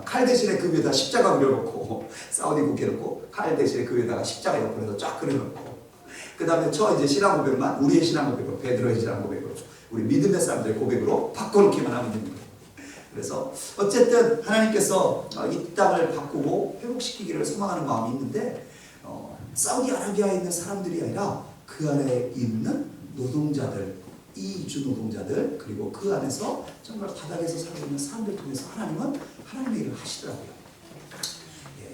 칼 대신에 그 위에다 십자가 그려놓고, 사우디 국기 놓고 칼 대신에 그 위에다가 십자가 옆으로 쫙 그려놓고, 그 다음에 저 이제 신앙 고백만, 우리의 신앙 고백으로, 베드로의 신앙 고백으로, 우리 믿음의 사람들의 고백으로 바꿔놓기만 하면 됩니다. 그래서 어쨌든 하나님께서 이 땅을 바꾸고 회복시키기를 소망하는 마음이 있는데, 사우디아라비아에 있는 사람들이 아니라 그 안에 있는 노동자들, 이주 노동자들, 그리고 그 안에서 정말 바닥에서 살고 있는 사람들 통해서 하나님은 하나님의 일을 하시더라고요.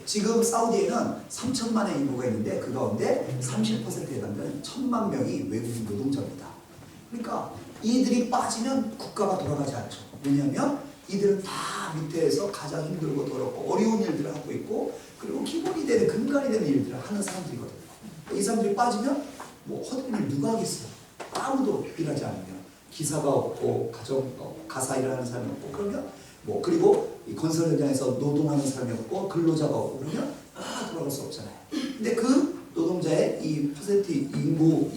지금 사우디에는 3천만의 인구가 있는데 그 가운데 30%에 해당되는 1,000만 명이 외국인 노동자입니다. 그러니까 이들이 빠지면 국가가 돌아가지 않죠. 왜냐하면 이들은 다 밑에서 가장 힘들고 더럽고 어려운 일들을 하고 있고, 그리고 기본이 되는 근간이 되는 일들을 하는 사람들이거든요. 이 사람들이 빠지면 뭐 허드렛 일 누가 하겠어요? 아무도 일하지 않으면. 기사가 없고 가사 일을 하는 사람이 없고, 그러면 뭐, 그리고 이 건설 현장에서 노동하는 사람이 없고 근로자가 없고, 그러면 돌아갈 수 없잖아요. 근데 그 노동자의 이 인구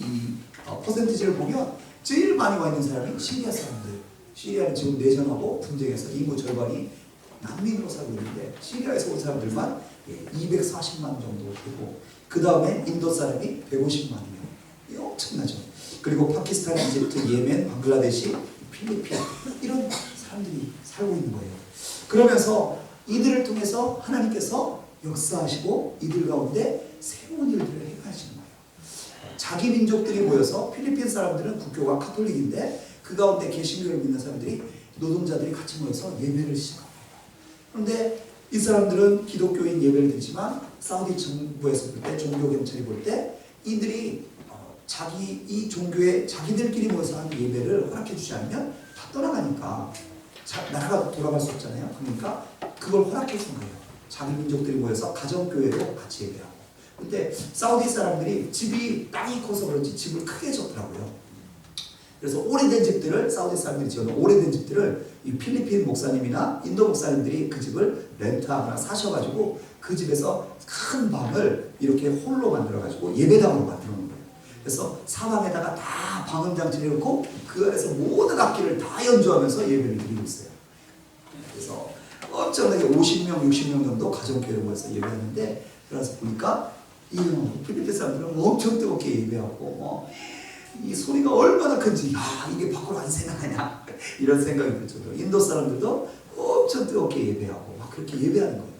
퍼센티지를 보면 제일 많이 와 있는 사람이 시리아 사람들. 시리아는 지금 내전하고 분쟁에서 인구 절반이 난민으로 살고 있는데 시리아에서 온 사람들만 240만 정도 되고, 그 다음에 인도 사람이 150만 명. 이 엄청나죠. 그리고 파키스탄, 이집트, 예멘, 방글라데시, 필리핀, 이런 사람들이 살고 있는 거예요. 그러면서 이들을 통해서 하나님께서 역사하시고 이들 가운데 새로운 일들을 행하시는 거예요. 자기 민족들이 모여서, 필리핀 사람들은 국교가 카톨릭인데 그 가운데 개신교를 믿는 사람들이, 노동자들이 같이 모여서 예배를 시작합니다. 그런데 이 사람들은 기독교인 예배를 드리지만 사우디 정부에서 볼 때, 종교 경찰이 볼 때 이들이 이 종교에 자기들끼리 모여서 하는 예배를 허락해 주지 않으면 다 떠나가니까 나라가 돌아갈 수 없잖아요. 그러니까 그걸 허락해 준 거예요. 자기 민족들이 모여서 가정교회로 같이 예배하고. 근데 사우디 사람들이 땅이 커서 그런지 집을 크게 졌더라고요. 그래서 오래된 집들을, 사우디 사람들이 지어놓은 오래된 집들을 이 필리핀 목사님이나 인도 목사님들이 그 집을 렌트하거나 사셔가지고 그 집에서 큰 방을 이렇게 홀로 만들어가지고 예배당으로 만들어 놓은 거예요. 그래서 사방에다가 다 방음장치를 해놓고 그 안에서 모든 악기를 다 연주하면서 예배를 드리고 있어요. 그래서 엄청나게 50명, 60명 정도 가정교회로 모여서 예배하는데, 그래서 보니까 이 필리핀 사람들은 엄청 뜨겁게 예배하고 이 소리가 얼마나 큰지, 이게 밖으로 안 새나가냐 이런 생각이 들 정도로 인도 사람들도 엄청 뜨겁게 예배하고 막 그렇게 예배하는 거예요.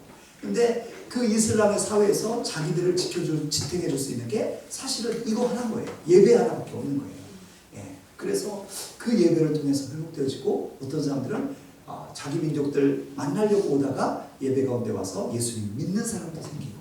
근데 그 이슬람의 사회에서 자기들을 지탱해줄 수 있는 게 사실은 이거 하나인 거예요. 예배 하나밖에 없는 거예요. 그래서 그 예배를 통해서 회복되어지고, 어떤 사람들은 자기 민족들 만나려고 오다가 예배 가운데 와서 예수님 믿는 사람도 생기고,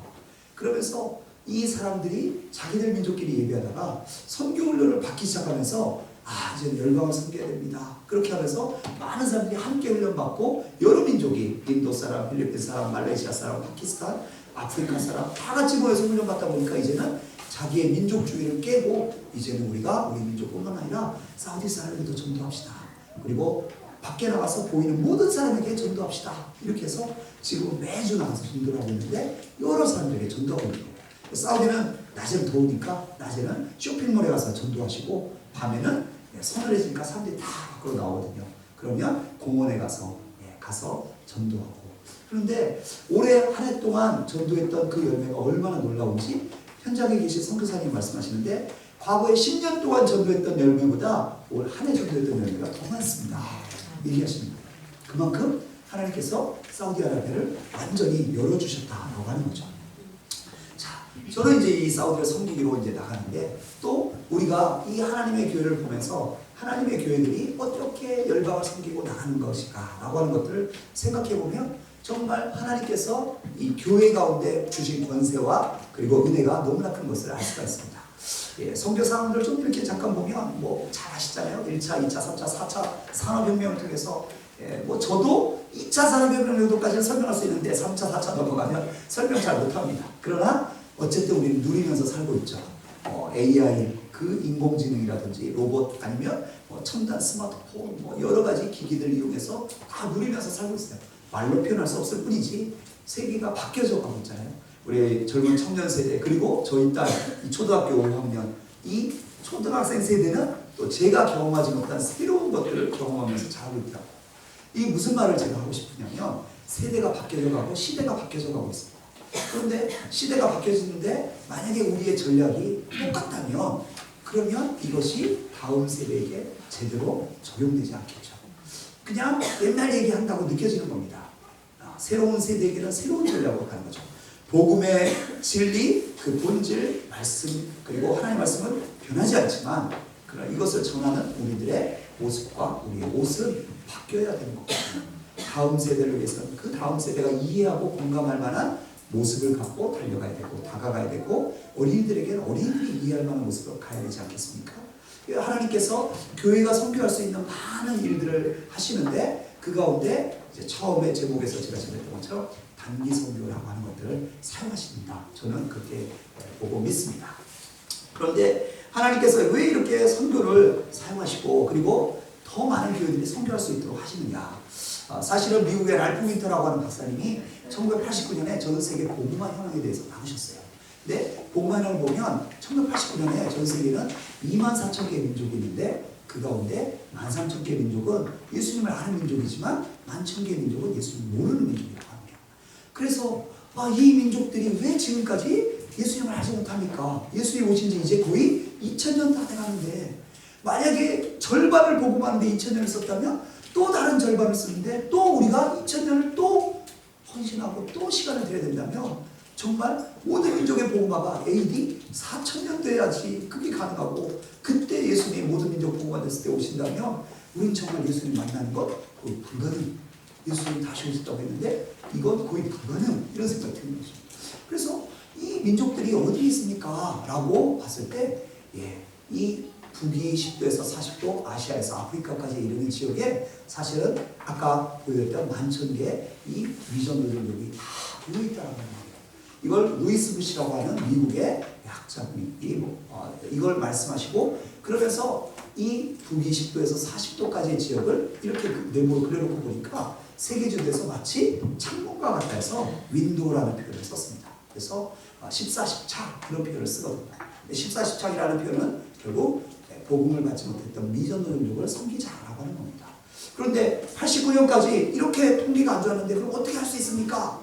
그러면서 이 사람들이 자기들 민족끼리 예배하다가 선교훈련을 받기 시작하면서 이제 열방을 섬겨야 됩니다. 그렇게 하면서 많은 사람들이 함께 훈련받고, 여러 민족이 인도 사람, 필리핀 사람, 말레이시아 사람, 파키스탄, 아프리카 사람 다 같이 모여서 훈련받다 보니까 이제는 자기의 민족주의를 깨고, 이제는 우리가 우리 민족뿐만 아니라 사우디 사람에게도 전도합시다. 그리고 밖에 나가서 보이는 모든 사람에게 전도합시다. 이렇게 해서 지금 매주 나가서 전도를 하고 있는데 여러 사람들에게 전도하고 있는 거예요. 사우디는 낮에는 더우니까 낮에는 쇼핑몰에 가서 전도하시고, 밤에는 서늘해지니까 사람들이 다 밖으로 나오거든요. 그러면 공원에 가서 전도하고. 그런데 올해 한 해 동안 전도했던 그 열매가 얼마나 놀라운지 현장에 계신 선교사님 말씀하시는데, 과거에 10년 동안 전도했던 열매보다 올 한 해 전도했던 열매가 더 많습니다. 얘기하시는 거예요. 그만큼 하나님께서 사우디아라비아를 완전히 열어주셨다라고 하는 거죠. 저는 이제 이 사우디를 섬기기로 이제 나가는데, 또 우리가 이 하나님의 교회를 보면서 하나님의 교회들이 어떻게 열방을 섬기고 나가는 것인가라고 하는 것들을 생각해 보면, 정말 하나님께서 이 교회 가운데 주신 권세와 그리고 은혜가 너무나 큰 것을 알 수가 있습니다. 선교 사항들 좀 이렇게 잠깐 보면 잘 아시잖아요. 1차, 2차, 3차, 4차 산업혁명을 통해서 저도 2차 산업혁명 정도까지는 설명할 수 있는데 3차, 4차 넘어가면 설명 잘 못합니다. 그러나 어쨌든 우리는 누리면서 살고 있죠. AI, 그 인공지능이라든지 로봇, 아니면 첨단 스마트폰, 여러 가지 기기들을 이용해서 다 누리면서 살고 있어요. 말로 표현할 수 없을 뿐이지 세계가 바뀌어져 가고 있잖아요. 우리 젊은 청년 세대, 그리고 저희 딸 이 초등학교 5학년, 이 초등학생 세대는 또 제가 경험하지 못한 새로운 것들을 경험하면서 잘하고 있다고. 이 무슨 말을 제가 하고 싶으냐면, 세대가 바뀌어져 가고 시대가 바뀌어져 가고 있습니다. 그런데 시대가 바뀌어지는데 만약에 우리의 전략이 똑같다면, 그러면 이것이 다음 세대에게 제대로 적용되지 않겠죠. 그냥 옛날 얘기한다고 느껴지는 겁니다. 새로운 세대에게는 새로운 전략으로 가는 거죠. 복음의 진리, 그 본질, 말씀, 그리고 하나님의 말씀은 변하지 않지만 그러나 이것을 전하는 우리들의 모습과 우리의 옷은 바뀌어야 되는 겁니다. 다음 세대를 위해서는 그 다음 세대가 이해하고 공감할 만한 모습을 갖고 달려가야 되고 다가가야 되고 어린이들에게는 어린이들이 이해할 만한 모습으로 가야 되지 않겠습니까? 하나님께서 교회가 선교할 수 있는 많은 일들을 하시는데 그 가운데 이제 처음에 제목에서 제가 전했던 것처럼 단기 선교라고 하는 것들을 사용하십니다. 저는 그렇게 보고 믿습니다. 그런데 하나님께서 왜 이렇게 선교를 사용하시고 그리고 더 많은 교회들이 선교할 수 있도록 하시느냐? 사실은 미국의 랄프 윈터라고 하는 박사님이 1989년에 전 세계 복음화 현황에 대해서 나누셨어요. 근데 복음화 현황을 보면 1989년에 전 세계는 24,000개의 민족이 있는데 그 가운데 13,000개의 민족은 예수님을 아는 민족이지만 11,000개의 민족은 예수님을 모르는 민족이라고 합니다. 그래서 이 민족들이 왜 지금까지 예수님을 알지 못합니까? 예수님이 오신 지 이제 거의 2000년 다 돼가는데 만약에 절반을 복음하는데 2000년을 썼다면 또 다른 절반을 쓰는데 또 우리가 2000년을 또 헌신하고 또 시간을 들여야 된다면 정말 모든 민족의 복음화가 AD 4000년 돼야지 그게 가능하고 그때 예수님이 모든 민족 복음화 됐을 때 오신다면 우린 정말 예수님 만나는 것 거의 불가능. 예수님이 다시 오셨다고 했는데 이건 거의 불가능 이런 생각이 드는 거죠. 그래서 이 민족들이 어디 있습니까? 라고 봤을 때 이 북위 10도에서 40도 아시아에서 아프리카까지 이르는 지역에 사실은 아까 보여드렸던 11,000개의 이 미전 노동력이 다 모여있다는 거예요. 이걸 루이스 부시라고 하는 미국의 학자분이 이걸 말씀하시고 그러면서 이 북위 10도에서 40도까지의 지역을 이렇게 네모로 그려놓고 보니까 세계지도에서 마치 창문과 같다 해서 윈도우라는 표현을 썼습니다. 그래서 14십창 그런 표현을 쓰거든요. 14십창이라는 표현은 결국 복음을 받지 못했던 미전 노동족을 섬기자라고 하는 겁니다. 그런데 89년까지 이렇게 통계가 안 좋았는데 그럼 어떻게 할 수 있습니까?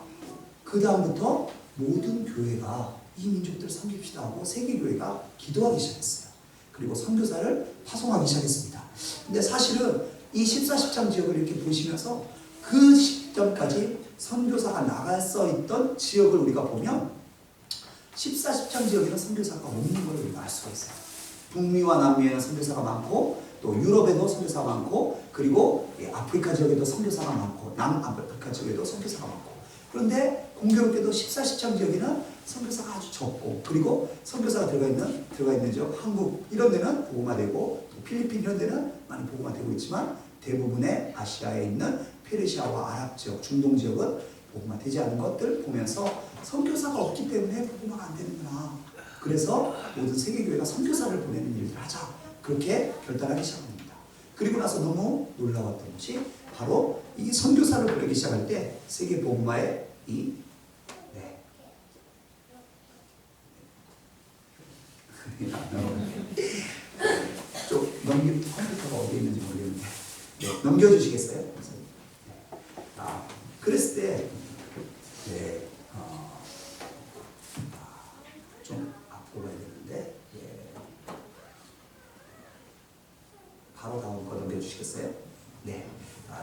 그 다음부터 모든 교회가 이 민족들을 섬깁시다 하고 세계교회가 기도하기 시작했어요. 그리고 선교사를 파송하기 시작했습니다. 근데 사실은 이 14십창 지역을 이렇게 보시면서 그 시점까지 선교사가 나갈 수 있던 지역을 우리가 보면 14십창 지역에는 선교사가 없는 걸 우리가 알 수가 있어요. 북미와 남미에는 선교사가 많고 또 유럽에도 선교사가 많고 그리고 아프리카 지역에도 선교사가 많고 남아프리카 지역에도 선교사가 많고 그런데 공교롭게도 14십창 지역에는 선교사가 아주 적고 그리고 선교사가 들어가 있는 지역 한국 이런 데는 복음화되고 또 필리핀 이런 데는 많이 복음화되고 있지만 대부분의 아시아에 있는 페르시아와 아랍 지역, 중동 지역은 복음화되지 않은 것들 보면서 선교사가 없기 때문에 복음화가 안 되는구나. 그래서 모든 세계교회가 선교사를 보내는 일을 하자. 그렇게 결단하기 시작합니다. 그리고 나서 너무 놀라웠던 것이 바로 이 선교사를 보내기 시작할 때 세계 복음화의 좀 컴퓨터가 어디에 있는지 모르겠는데 넘겨주시겠어요? 그랬을 때 좀 앞으로 가야 되는데 바로 다음 거 넘겨주시겠어요?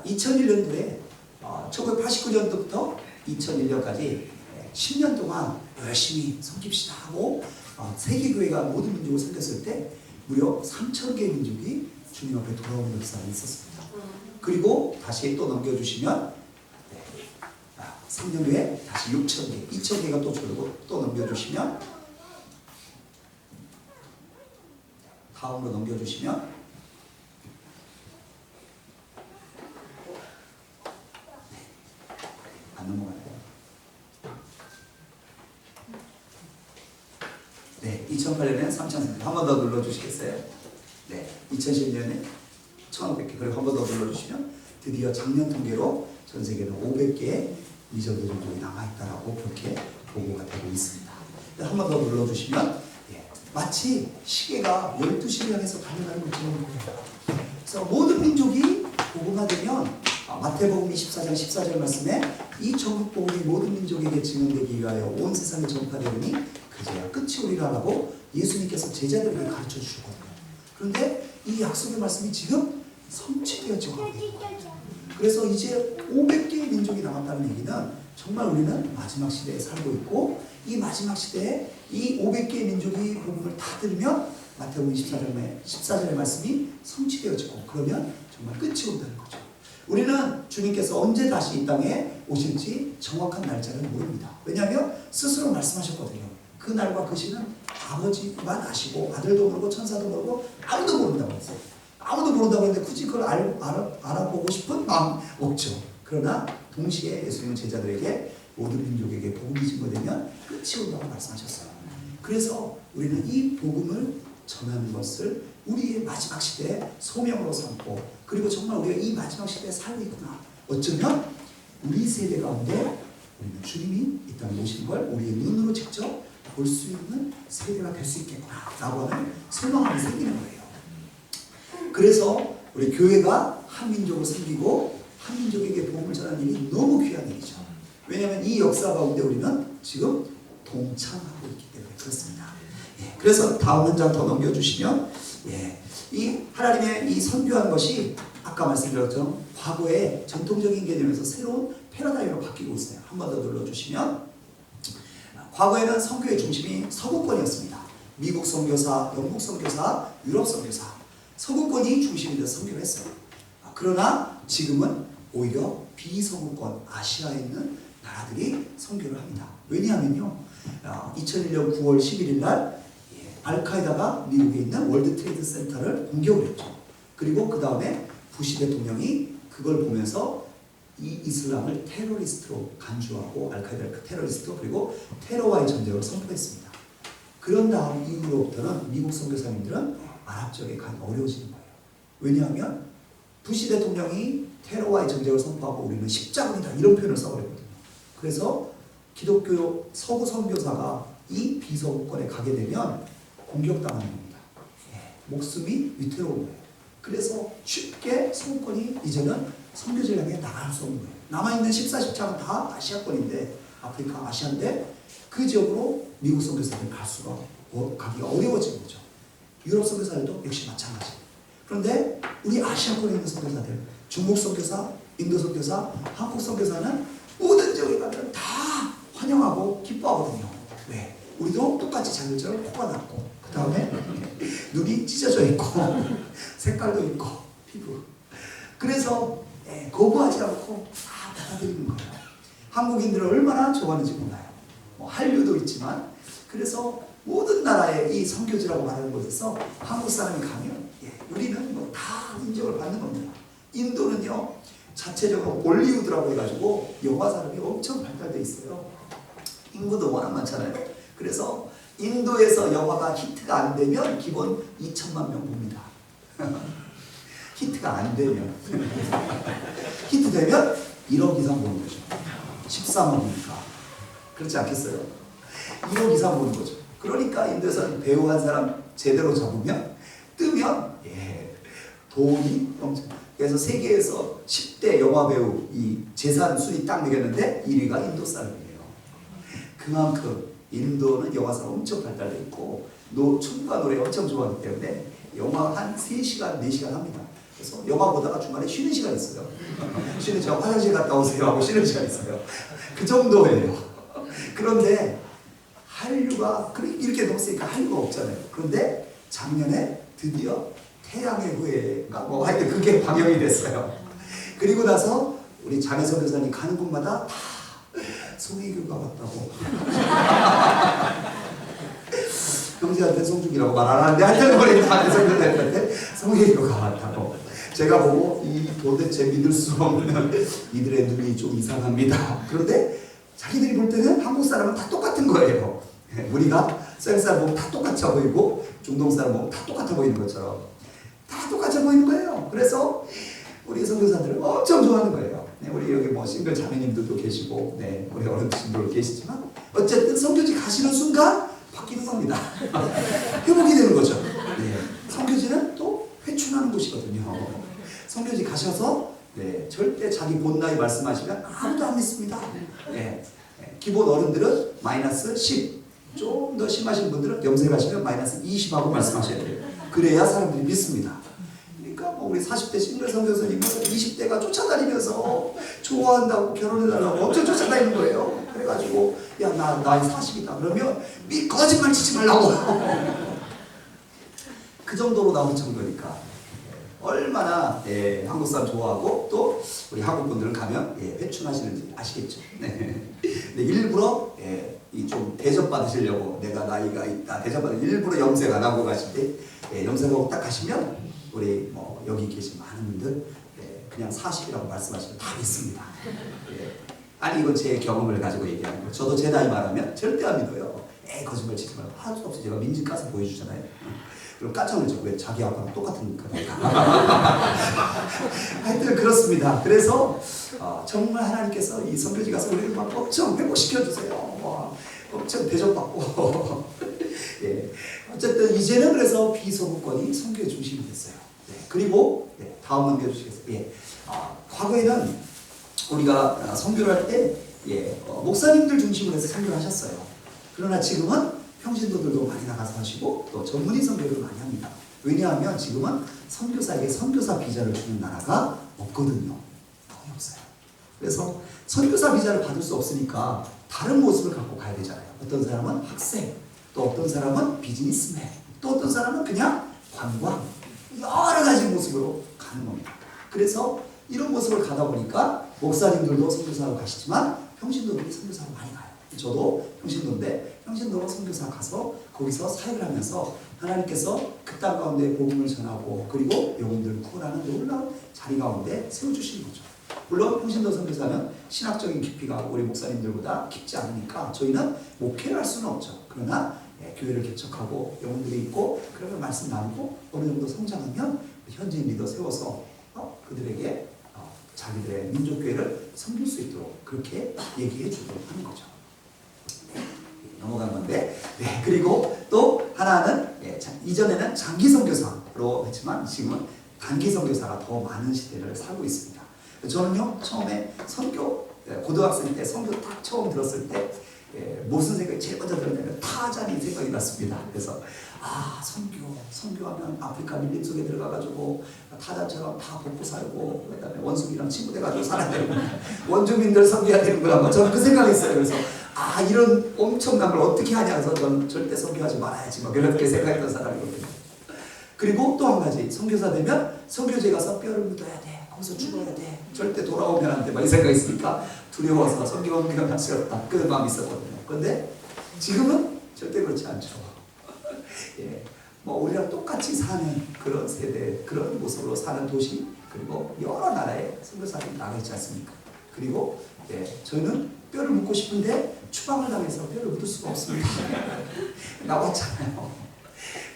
2001년도에 1989년도부터 2001년까지 10년 동안 열심히 섬깁시다 하고 세계교회가 모든 민족을 섬겼을 때 무려 3,000개의 민족이 주님 앞에 돌아오는 역사가 있었습니다. 그리고 다시 또 넘겨주시면 3년 후에 다시 6,000개, 2,000개가 또 줄고 또 넘겨주시면 다음으로 넘겨주시면 안 넘어가요. 2008년에 3,000개 한 번 더 눌러주시겠어요? 2010년에 1,500개 그리고 한 번 더 눌러주시면 드디어 작년 통계로 전 세계는 500개의 미전도 종족이 남아있다라고 그렇게 보고가 되고 있습니다. 한 번 더 눌러주시면 마치 시계가 12시를 향해서 달려가는 것처럼 보여요. 그래서 모든 민족이 복음화되면 마태복음 24장 14절 말씀에 이 전국 복음이 모든 민족에게 증언되기 위하여 온 세상에 전파되니 그제야 끝이 오리라라고 예수님께서 제자들에게 가르쳐 주셨거든요. 그런데 이 약속의 말씀이 지금 성취되어지고 있는 거예요. 그래서 이제 500개의 민족이 남았다는 얘기는 정말 우리는 마지막 시대에 살고 있고 이 마지막 시대에 이 500개의 민족이 복음을 다 들으면 마태복음 14절의 말씀이 성취되어지고 그러면 정말 끝이 온다는 거죠. 우리는 주님께서 언제 다시 이 땅에 오실지 정확한 날짜를 모릅니다. 왜냐하면 스스로 말씀하셨거든요. 그 날과 그 시는 아버지만 아시고 아들도 모르고 천사도 모르고 아무도 모른다고 했어요. 아무도 모른다고 했는데 굳이 그걸 알아보고 싶은 마음 없죠. 그러나 동시에 예수님은 제자들에게 모든 민족에게 복음이 증거되면 끝이 온다고 말씀하셨어요. 그래서 우리는 이 복음을 전하는 것을 우리의 마지막 시대의 소명으로 삼고, 그리고 정말 우리가 이 마지막 시대에 살고 있구나, 어쩌면 우리 세대 가운데 우리는 주님이 이 땅에 오신 걸 우리의 눈으로 직접 볼 수 있는 세대가 될 수 있겠구나 라고 하는 소망이 생기는 거예요. 그래서 우리 교회가 한 민족을 섬기고 한 민족에게 복음을 전하는 일이 너무 귀한 일이죠. 왜냐하면 이 역사 가운데 우리는 지금 동참하고 있기 때문에 그렇습니다. 예, 그래서 다음 한 장 더 넘겨주시면, 예, 이 하나님의 이 선교한 것이 아까 말씀드렸죠. 과거의 전통적인 개념에서 새로운 패러다임으로 바뀌고 있어요. 한 번 더 눌러주시면, 과거에는 선교의 중심이 서구권이었습니다. 미국 선교사, 영국 선교사, 유럽 선교사, 서구권이 중심이 돼서 선교를 했어요. 그러나 지금은 오히려 비서구권, 아시아에 있는 나라들이 선교를 합니다. 왜냐하면요, 2001년 9월 11일 날 알카에다가 미국에 있는 월드 트레이드 센터를 공격을 했죠. 그리고 그 다음에 부시 대통령이 그걸 보면서 이 이슬람을 테러리스트로 간주하고, 알카에다를 테러리스트로, 그리고 테러와의 전쟁을 선포했습니다. 그런 다음 이후로부터는 미국 선교사님들은 아랍 지역에 가기 어려워지는 거예요. 왜냐하면 부시 대통령이 테러와의 전쟁을 선포하고 우리는 십자군이다 이런 표현을 써버렸거든요. 그래서 기독교 서구 선교사가 이 비서구권에 가게 되면 공격당하는 겁니다. 목숨이 위태로운 거예요. 그래서 쉽게 서구권이 이제는 선교지를 향해 나갈 수 없는 거예요. 남아있는 14지파는 다 아시아권인데, 아프리카, 아시아인데 그 지역으로 미국 선교사들이 가기가 어려워진 거죠. 유럽 선교사들도 역시 마찬가지. 그런데 우리 아시아권에 있는 선교사들, 중국 선교사, 인도 선교사, 한국 선교사는 모든 지역에 가면 다 환영하고 기뻐하거든요. 왜? 우리도 똑같이 자글자글 코가 났고, 그 다음에 눈이 찢어져 있고 색깔도 있고 피부, 그래서 거부하지 않고 다 받아들이는 거예요. 한국인들은 얼마나 좋아하는지 몰라요. 한류도 있지만, 그래서 모든 나라의 이 선교지라고 말하는 곳에서 한국 사람이 가면 우리는 뭐 다 인정을 받는 겁니다. 인도는요, 자체적으로 볼리우드라고 해가지고 영화 산업이 엄청 발달돼 있어요. 인구도 워낙 많잖아요. 그래서 인도에서 영화가 히트가 안 되면 기본 2천만 명 봅니다. 히트가 안 되면 히트되면 1억 이상 보는 거죠. 14만 보니까. 그렇지 않겠어요? 1억 이상 보는 거죠. 그러니까 인도에서는 배우 한 사람 제대로 잡으면, 뜨면 돈이 엄청. 그래서 세계에서 10대 영화 배우 이 재산 순위 딱 매겼는데 1위가 인도 사람이에요. 그만큼 인도는 영화 산업 엄청 발달돼 있고 춤과 노래 엄청 좋아하기 때문에 영화 한 3시간, 4시간 합니다. 그래서 영화 보다가 중간에 쉬는 시간 있어요. 쉬는 시간, 화장실 갔다 오세요 하고 쉬는 시간 있어요. 그 정도예요. 그런데 한류가 이렇게 넘으니까 한류가 없잖아요. 그런데 작년에 드디어 태양의 후예가 뭐 하여튼 그게 방영이 됐어요. 그리고 나서 우리 장혜 선교사님 가는 곳마다 다 송혜교가 왔다고. 형제한테 송중기라고 말 안 하는데 하여튼 우리 장혜 선교사님한테 송혜교가 왔다고. 제가 보고 이 도대체 믿을 수 없는 이들의 눈이 좀 이상합니다. 그런데 자기들이 볼 때는 한국 사람은 다 똑같은 거예요. 우리가 서양 사람 보면 다 똑같아 보이고 중동 사람 보면 다 똑같아 보이는 것처럼 다 똑같아 보이는 거예요. 그래서 우리 선교사들을 엄청 좋아하는 거예요. 우리 여기 뭐 싱글 자매님들도 계시고, 우리 어른들도 계시지만 어쨌든 선교지 가시는 순간 바뀌는 겁니다. 회복이 되는 거죠. 선교지는 또 회춘하는 곳이거든요. 선교지 가셔서 절대 자기 본 나이 말씀하시면 아무도 안 믿습니다. 기본 어른들은 마이너스 10, 좀 더 심하신 분들은 염색하시면 마이너스 20하고 말씀하셔야 돼요. 그래야 사람들이 믿습니다. 그러니까 뭐 우리 40대 싱글 선교사님은 20대가 쫓아다니면서 좋아한다고 결혼해달라고 엄청 쫓아다니는 거예요. 그래가지고 야, 나 나이 40이다 그러면 거짓말 치지 말라고. 그 정도로 나올 정도니까 얼마나 한국 사람 좋아하고 또 우리 한국 분들은 가면 회춘하시는지 아시겠죠. 네. 근데 일부러 이 좀 대접 받으시려고 내가 나이가 있다 대접 받으 일부러 염색 안 하고 가실 때 염색하고 딱 가시면 우리 뭐 여기 계신 많은 분들 그냥 40이라고 말씀하시면 다 믿습니다. 아니 이건 제 경험을 가지고 얘기하는 거예요. 저도 제 나이 말하면 절대 안 믿어요. 거짓말 치지 말고 할 수 없이 제가 민증 까서 보여주잖아요. 그럼 깜짝 놀죠. 왜 자기 아빠랑 똑같은 거니까. 하여튼 그렇습니다. 그래서 정말 하나님께서 이 선교지 가서 우리를 막 엄청 회복시켜 주세요. 엄청 대접받고. 어쨌든 이제는 그래서 비서구권이 선교의 중심이 됐어요. 그리고 다음 넘겨주시겠어요? 과거에는 우리가 선교를 할 때 목사님들 중심으로 해서 선교를 하셨어요. 그러나 지금은 평신도들도 많이 나가서 하시고 또 전문의 선교를 많이 합니다. 왜냐하면 지금은 선교사에게 선교사 비자를 주는 나라가 없거든요. 거의 없어요. 그래서 선교사 비자를 받을 수 없으니까 다른 모습을 갖고 가야 되잖아요. 어떤 사람은 학생, 또 어떤 사람은 비즈니스맨, 또 어떤 사람은 그냥 관광, 여러 가지 모습으로 가는 겁니다. 그래서 이런 모습을 가다 보니까 목사님들도 선교사로 가시지만 평신도들이 선교사로 많이 가요. 저도 평신도인데 평신도로 선교사 가서 거기서 사역을 하면서 하나님께서 그 땅 가운데 복음을 전하고 그리고 영혼들을 구원하는 놀라운 자리 가운데 세워주시는 거죠. 물론 평신도 선교사는 신학적인 깊이가 우리 목사님들보다 깊지 않으니까 저희는 목회를 할 수는 없죠. 그러나 교회를 개척하고 영혼들이 있고 그러면 말씀 나누고 어느 정도 성장하면 현지인 리더 세워서 그들에게 자기들의 민족교회를 섬길 수 있도록 그렇게 얘기해 주도록 하는 거죠. 넘어간 건데 그리고 또 하나는 이전에는 장기 선교사로 했지만 지금은 단기 선교사가 더 많은 시대를 살고 있습니다. 저는요 처음에 선교 고등학생 때 선교 딱 처음 들었을 때 무슨 생각이 제일 먼저 들었냐면 타잔이 생각이 났습니다. 그래서 선교하면 아프리카 밀림 속에 들어가가지고 타잔처럼 다 먹고 살고 그다음에 원숭이랑 친구 돼가지고 살아야 되고 원주민들 섬겨야 되는구나. 저는 그 생각이 있어요. 그래서 이런 엄청난 걸 어떻게 하냐 해서 저는 절대 선교하지 말아야지 그렇게 생각했던 사람이거든요. 그리고 또 한 가지 선교사 되면 선교지에 가서 뼈를 묻어야 돼. 거기서 죽어야 돼. 절대 돌아오면 안 돼. 이 생각이 있으니까 두려워서 선교하기가 할 수 없다. 그런 마음이 있었거든요. 그런데 지금은 절대 그렇지 않죠. 우리랑 똑같이 사는 그런 세대, 그런 모습으로 사는 도시, 그리고 여러 나라의 선교사들이 나가 있지 않습니까? 그리고 저희는 뼈를 묻고 싶은데 추방을 당해서 뼈를 묻을 수가 없습니다. 나왔잖아요.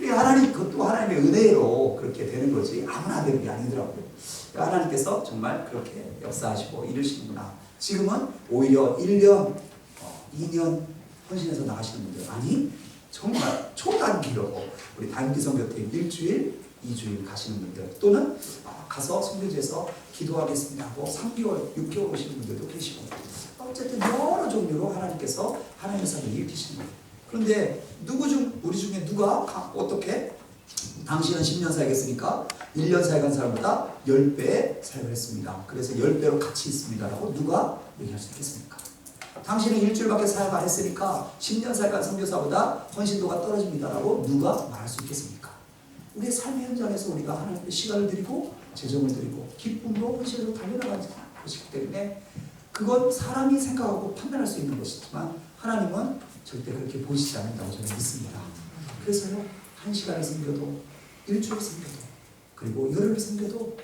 하나님, 그것도 하나님의 은혜로 그렇게 되는 거지 아무나 되는 게 아니더라고요. 하나님께서 정말 그렇게 역사하시고 이루시는구나. 지금은 오히려 1년, 2년 헌신해서 나가시는 분들, 아니 정말 초단기로 우리 단기 선교팀 일주일, 2주일 가시는 분들, 또는 가서 선교지에서 기도하겠습니다 하고 3개월, 6개월 오시는 분들도 계시고, 어쨌든 여러 종류로 하나님께서 하나님의 사람을 일으키시는 거예요. 그런데 우리 중에 누가 어떻게 당신은 10년 사역했으니까 1년 사역한 사람보다 10배 사역을 했습니다. 그래서 10배로 같이 있습니다 라고 누가 얘기할 수 있겠습니까? 당신은 일주일밖에 사역 안 했으니까 10년 사역한 선교사보다 헌신도가 떨어집니다 라고 누가 말할 수 있겠습니까? 우리의 삶의 현장에서 우리가 하나님께 시간을 드리고 재정을 드리고 기쁨으로 헌신으로 달려나가는 것이기 때문에 그건 사람이 생각하고 판단할 수 있는 것이지만 하나님은 절대 그렇게 보시지 않는다고 저는 믿습니다. 그래서요, 1시간을 섬겨도, 일주일 섬겨도, 그리고 열흘을 섬겨도,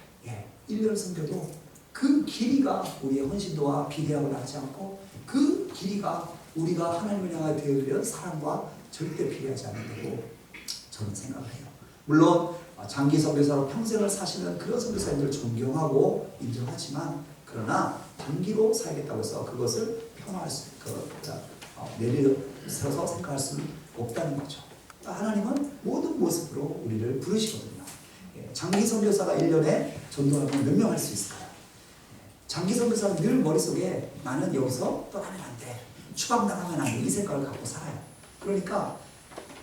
1년을 섬겨도 그 길이가 우리의 헌신도와 비례하고 하지 않고 그 길이가 우리가 하나님을 향하여 되어드리는 사랑과 절대 비례하지 않는다고 저는 생각을 해요. 물론 장기 선교사로 평생을 사시는 그런 선교사님들을 존경하고 인정하지만 그러나 단기로 살겠다고 해서 그것을 폄하할 수, 내려서서 생각할 수는 없다는 거죠. 하나님은 모든 모습으로 우리를 부르시거든요. 장기 선교사가 1년에 전도하면 몇 명 할 수 있을까요? 장기 선교사는 늘 머릿속에 나는 여기서 떠나면 안 돼, 추방당하면 안 돼, 이 생각을 갖고 살아요. 그러니까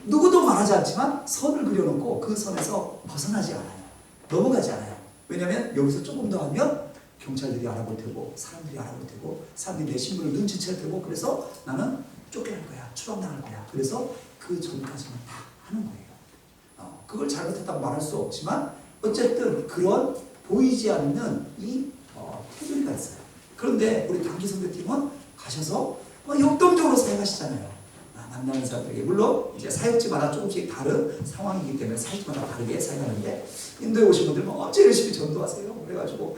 누구도 말하지 않지만 선을 그려놓고 그 선에서 벗어나지 않아요. 넘어가지 않아요. 왜냐하면 여기서 조금 더 하면 경찰들이 알아볼 테고 사람들이 알아볼 테고 사람들이 내 신분을 눈치챌 테고 그래서 나는 쫓겨날 거야, 추방당할 거야. 그래서 그 전까지는 다 하는 거예요. 그걸 잘못했다고 말할 수 없지만 어쨌든 그런 보이지 않는 이 테두리가 있어요. 그런데 우리 단기 선교팀은 가셔서 역동적으로 사역하시잖아요. 만나는 사람들에게 물론 이제 사역지마다 조금씩 다른 상황이기 때문에 사역지마다 다르게 사역하는데 인도에 오신 분들은 어째 열심히 전도하세요. 그래가지고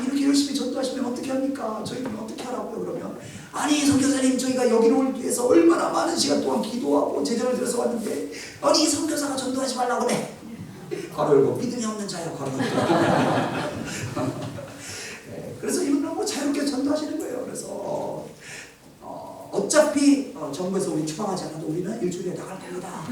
이렇게 열심히 전도하시면 어떻게 합니까? 저희는 어떻게 하라고요? 그러면 아니 선교사님 저희가 여기를 오기 위해서 얼마나 많은 시간 동안 기도하고 제자를 들여서 왔는데 아니 이 선교사가 전도하지 말라고 그래. 괄호 열고 믿음이 없는 자야 괄호 열고. 네, 그래서 이분은 뭐 자유롭게 전도하시는 거예요. 그래서 어차피 정부에서 우리 추방하지 않아도 우리는 일주일에 나갈 겁니다.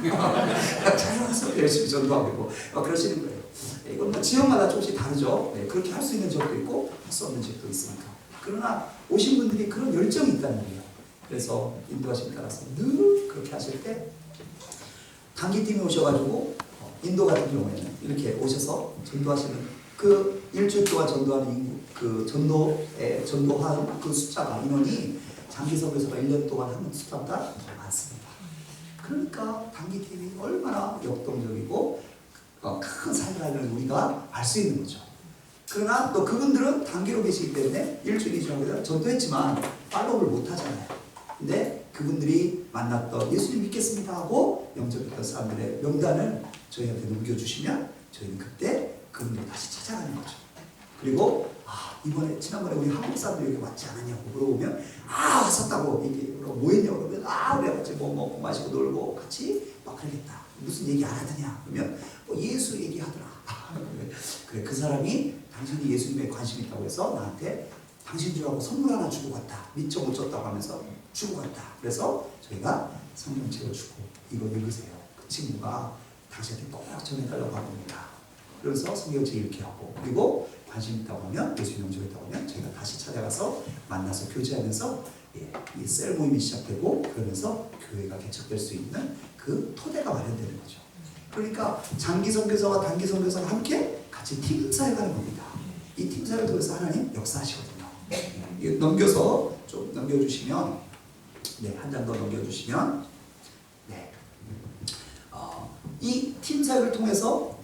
자유로워서 열심히 전도하고 그러시는 거예요. 이건 뭐 지역마다 조금씩 다르죠. 네, 그렇게 할 수 있는 지역도 있고 할 수 없는 지역도 있으니까. 그러나 오신 분들이 그런 열정이 있다는 거예요. 그래서 인도하심에 따라서 늘 그렇게 하실 때 단기팀이 오셔가지고 인도 같은 경우에는 이렇게 오셔서 전도하시는 그 일주일 동안 전도하는 인구, 그 전도한 그 숫자가 인원이 장기선교사가 1년 동안 하는 숫자보다 더 많습니다. 그러니까 단기팀이 얼마나 역동적이고 큰 사역을 우리가 알 수 있는 거죠. 그러나 또 그분들은 단기로 계시기 때문에 일주일이 지나고 전도했지만 팔로우를 못 하잖아요. 근데 그분들이 만났던 예수님 믿겠습니다 하고 영접했던 사람들의 명단을 저희한테 넘겨주시면 저희는 그때 그분들 다시 찾아가는 거죠. 그리고 이번에 지난번에 우리 한국 사람들이 여기 왔지 않았냐고 물어보면 왔었다고 얘기해요. 뭐 했냐고 그러면 우리가 같이 뭐 먹고 마시고 놀고 같이 막 그러겠다. 무슨 얘기 안 하더냐 그러면 예수 얘기하더라. 그래 그 사람이 당신이 예수님에 관심 있다고 해서 나한테 당신 줄하고 선물 하나 주고 갔다. 미처 못 줬다고 하면서 주고 갔다. 그래서 저희가 성경책을 주고 이거 읽으세요. 그 친구가 당신한테 꼭 전해달라고 합니다. 그래서 성경책 이렇게 하고 그리고 관심 있다고 하면 예수님 영접했다고 하면 저희가 다시 찾아가서 만나서 교제하면서 이 셀 모임이 시작되고 그러면서 교회가 개척될 수 있는 그 토대가 마련되는 거죠. 그러니까 장기 선교사와 단기 선교사가 함께 같이 팀 사역하는 겁니다. 이 팀 사역을 통해서 하나님 역사하시거든요. 넘겨서 좀 넘겨주시면 한 장 더 넘겨주시면 이 팀 사역을 통해서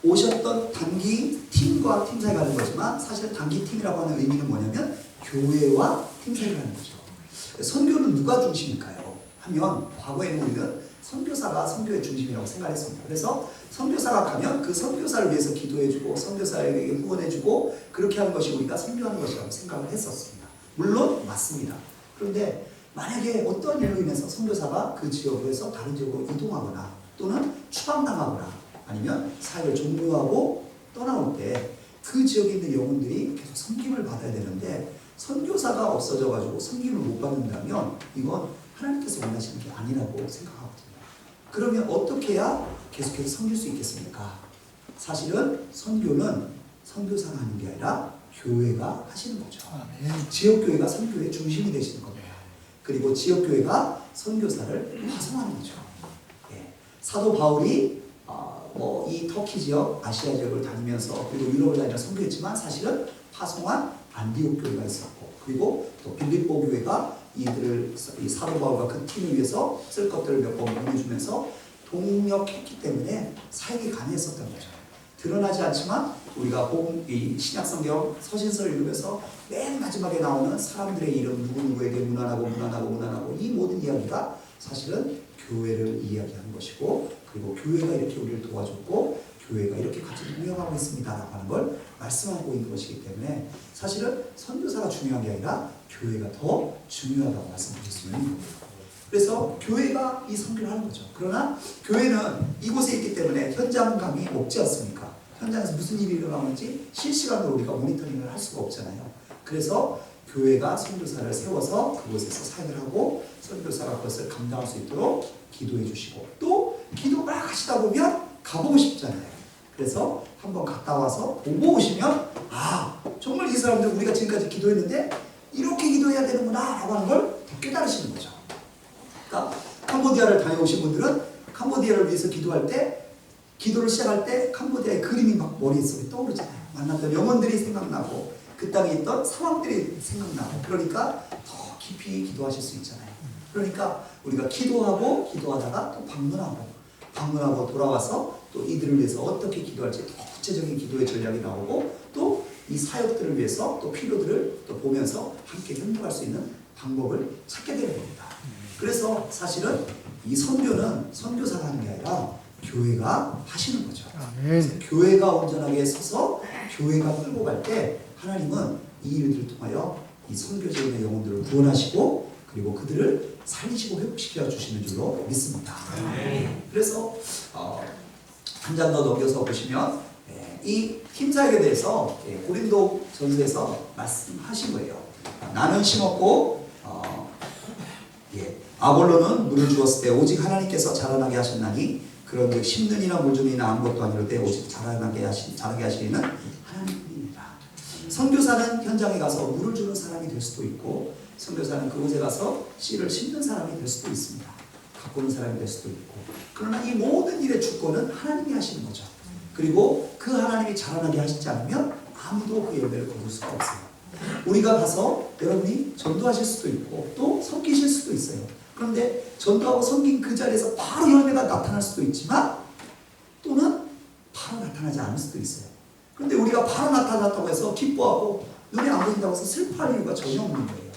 오셨던 단기 팀과 팀 사역을 하는 거지만 사실 단기 팀이라고 하는 의미는 뭐냐면 교회와 팀 사역을 하는 거죠. 선교는 누가 중심일까요? 하면 과거에는 우리는 선교사가 선교의 중심이라고 생각했습니다. 그래서 선교사가 가면 그 선교사를 위해서 기도해주고 선교사에게 후원해주고 그렇게 하는 것이 우리가 선교하는 것이라고 생각을 했었습니다. 물론 맞습니다. 그런데 만약에 어떤 일로 인해서 선교사가 그 지역에서 다른 지역으로 이동하거나 또는 추방당하거나 아니면 사역을 종료하고 떠나올 때 그 지역에 있는 영혼들이 계속 섬김을 받아야 되는데 선교사가 없어져가지고 섬김을 못 받는다면 이건 하나님께서 원하시는 게 아니라고 생각하거든요. 그러면 어떻게 해야 계속해서 섬길 수 있겠습니까? 사실은 선교는 선교사가 하는 게 아니라 교회가 하시는 거죠. 지역교회가 선교의 중심이 되시는 겁니다. 그리고 지역교회가 선교사를 파송하는 거죠. 사도 바울이 이 터키 지역, 아시아 지역을 다니면서 그리고 유럽을 다니면서 선교했지만 사실은 파송한 안디옥 교회가 있었고 그리고 또 빌립보 교회가 이들을 이 사도 바울과 그 팀을 위해서 쓸 것들을 몇 번 보내주면서 동력했기 때문에 사역이 가능했었던 거죠. 드러나지 않지만 우리가 이 신약성경 서신서를 읽으면서 맨 마지막에 나오는 사람들의 이름 누구누구에게 무난하고 이 모든 이야기가 사실은 교회를 이야기하는 것이고 그리고 교회가 이렇게 우리를 도와줬고 교회가 이렇게 같이 운영하고 있습니다라고 하는 걸 말씀하고 있는 것이기 때문에 사실은 선교사가 중요한 게 아니라 교회가 더 중요하다고 말씀드릴 수 있는 겁니다. 그래서 교회가 이 선교를 하는 거죠. 그러나 교회는 이곳에 있기 때문에 현장감이 없지 않습니까? 현장에서 무슨 일이 일어나는지 실시간으로 우리가 모니터링을 할 수가 없잖아요. 그래서 교회가 선교사를 세워서 그곳에서 사역을 하고 선교사가 그것을 감당할 수 있도록 기도해 주시고 또 기도 막 하시다 보면 가보고 싶잖아요. 그래서 한번 갔다 와서 보고 오시면 정말 이 사람들 우리가 지금까지 기도했는데 이렇게 기도해야 되는구나 라고 하는 걸 깨달으시는 거죠. 그러니까 캄보디아를 다녀오신 분들은 캄보디아를 위해서 기도할 때 기도를 시작할 때 캄보디아의 그림이 막 머릿속에 떠오르잖아요. 만났던 영혼들이 생각나고 그 땅에 있던 상황들이 생각나고 그러니까 더 깊이 기도하실 수 있잖아요. 그러니까 우리가 기도하고 기도하다가 또 방문하고 방문하고 돌아와서 또 이들을 위해서 어떻게 기도할지 더 구체적인 기도의 전략이 나오고 또 이 사역들을 위해서 또 필요들을 또 보면서 함께 협력할 수 있는 방법을 찾게 되는 겁니다. 그래서 사실은 이 선교는 선교사가 하는 게 아니라 교회가 하시는 거죠. 그래서 교회가 온전하게 서서 교회가 끌고 갈 때 하나님은 이 일들을 통하여 이 선교제인의 영혼들을 구원하시고 그리고 그들을 살리시고 회복시켜 주시는 줄로 믿습니다. 그래서 한 장 더 넘겨서 보시면 이 팀사역에 대해서 고린도 전서에서 말씀하신 거예요. 나는 심었고 아볼로는 물을 주었을 때 오직 하나님께서 자라나게 하셨나니 그런즉 심는 이나 물 주는 이나 아무것도 아니를 때 오직 자라게 하시는 하나님뿐입니다. 선교사는 현장에 가서 물을 주는 사람이 될 수도 있고 선교사는 그곳에 가서 씨를 심는 사람이 될 수도 있습니다. 가꾸는 사람이 될 수도 있고 그러나 이 모든 일의 주권은 하나님이 하시는 거죠. 그리고 그 하나님이 자라나게 하시지 않으면 아무도 그 열매를 거둘 수가 없어요. 우리가 가서 여러분이 전도하실 수도 있고 또 섬기실 수도 있어요. 그런데 전도하고 섬긴 그 자리에서 바로 열매가 나타날 수도 있지만 또는 바로 나타나지 않을 수도 있어요. 그런데 우리가 바로 나타났다고 해서 기뻐하고 눈에 안 보인다고 해서 슬퍼할 이유가 전혀 없는 거예요.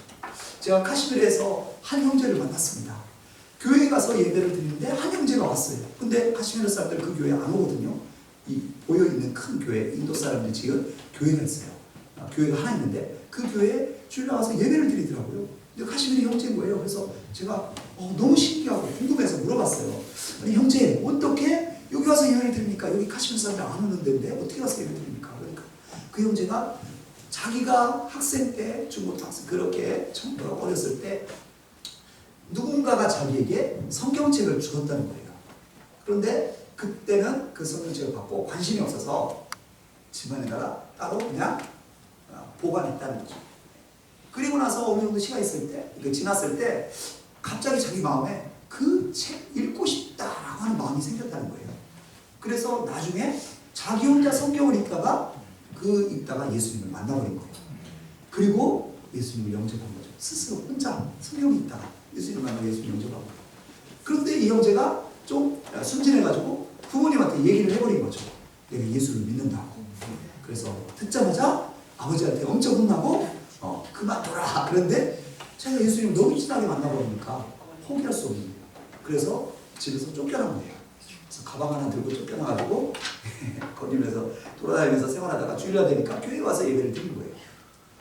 제가 카시미르에서 한 형제를 만났습니다. 교회에 가서 예배를 드리는데 한 형제가 왔어요. 근데 카시미르 사람들 그 교회에 안 오거든요. 이 보여있는 큰 교회, 인도 사람들이 지은 교회가 있어요. 교회가 하나 있는데 그 교회에 주일 나와서 예배를 드리더라고요. 근데 카시미르 형제인 거예요. 그래서 제가 너무 신기하고 궁금해서 물어봤어요. 아니 형제 어떻게 여기 와서 예배를 드립니까? 여기 카시미르 사람들 안 오는 데인데 어떻게 와서 예배 드립니까? 그러니까 그 형제가 자기가 학생 때 중고등학생 그렇게 어렸을 때 누군가가 자기에게 성경책을 주었다는 거예요. 그런데 그때는 그 성경책을 받고 관심이 없어서 집안에다가 따로 그냥 보관했다는 거죠. 그리고 나서 어느 정도 시간이 있을 때, 지났을 때 갑자기 자기 마음에 그 책 읽고 싶다라고 하는 마음이 생겼다는 거예요. 그래서 나중에 자기 혼자 성경을 읽다가 예수님을 만나버린 거예요. 그리고 예수님을 영접한 거죠. 스스로 혼자 성경을 읽다가 예수님을 만나고 예수님을 영접하고. 그런데 이 형제가 좀 순진해가지고 부모님한테 얘기를 해버린 거죠. 내가 예수를 믿는다고. 그래서 듣자마자 아버지한테 엄청 혼나고 그만둬라. 그런데 제가 예수님을 너무 진하게 만나버리니까 포기할 수 없는 거예요. 그래서 집에서 쫓겨난 거예요. 그래서 가방 하나 들고 쫓겨나가지고 거리면서 돌아다니면서 생활하다가 주일날 되니까 교회에 와서 예배를 드린 거예요.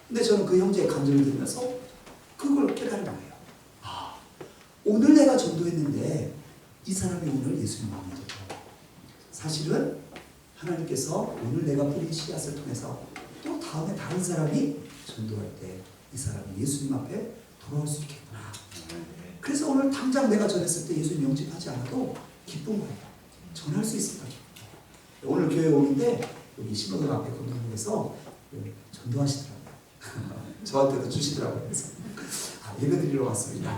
근데 저는 그 형제의 감정을 들으면서 그걸 깨달은 거예요. 오늘 내가 전도했는데 이 사람이 오늘 예수님 마음에 들었다. 사실은 하나님께서 오늘 내가 뿌린 씨앗을 통해서 또 다음에 다른 사람이 전도할 때 이 사람이 예수님 앞에 돌아올 수 있겠구나. 그래서 오늘 당장 내가 전했을 때 예수님 영접하지 않아도 기쁜 거예요. 전할 수 있으니까 기쁜 거예요. 오늘 교회 오는데 여기 신호등 앞에 건너면서 전도하시더라고요. 저한테도 주시더라고요. 그래서 예배 드리러 왔습니다.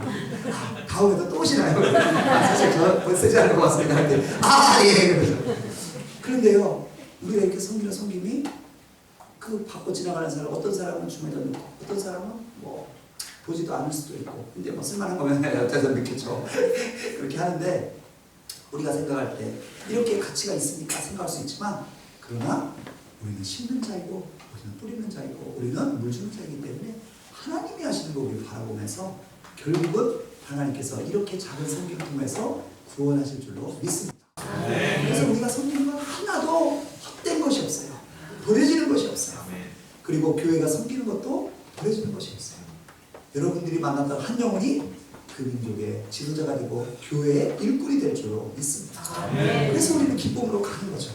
다음에도 또 오시나요? 사실 저 쓰지 않고 왔습니다. 근데 예. 그런데요, 우리가 이렇게 섬기는 섬김이 그 받고 지나가는 사람, 어떤 사람은 주머니에 넣고, 어떤 사람은 뭐 보지도 않을 수도 있고, 근데 뭐 쓸만한 거면 여태서 넣겠죠. 그렇게 하는데 우리가 생각할 때 이렇게 가치가 있으니까 생각할 수 있지만, 그러나 우리는 심는 자이고, 우리는 뿌리는 자이고, 우리는 물 주는 자이기 때문에 하나님이 하시는 거 우리를 바라보면서 결국은 하나님께서 이렇게 작은 섬김을 통해서 구원하실 줄로 믿습니다. 그래서 우리가 섬기는 건 하나도 헛된 것이 없어요. 버려지는 것이 없어요. 그리고 교회가 섬기는 것도 버려지는 것이 없어요. 여러분들이 만났던 한 영혼이 그 민족의 지도자가 되고 교회의 일꾼이 될 줄로 믿습니다. 그래서 우리는 기쁨으로 가는 거죠.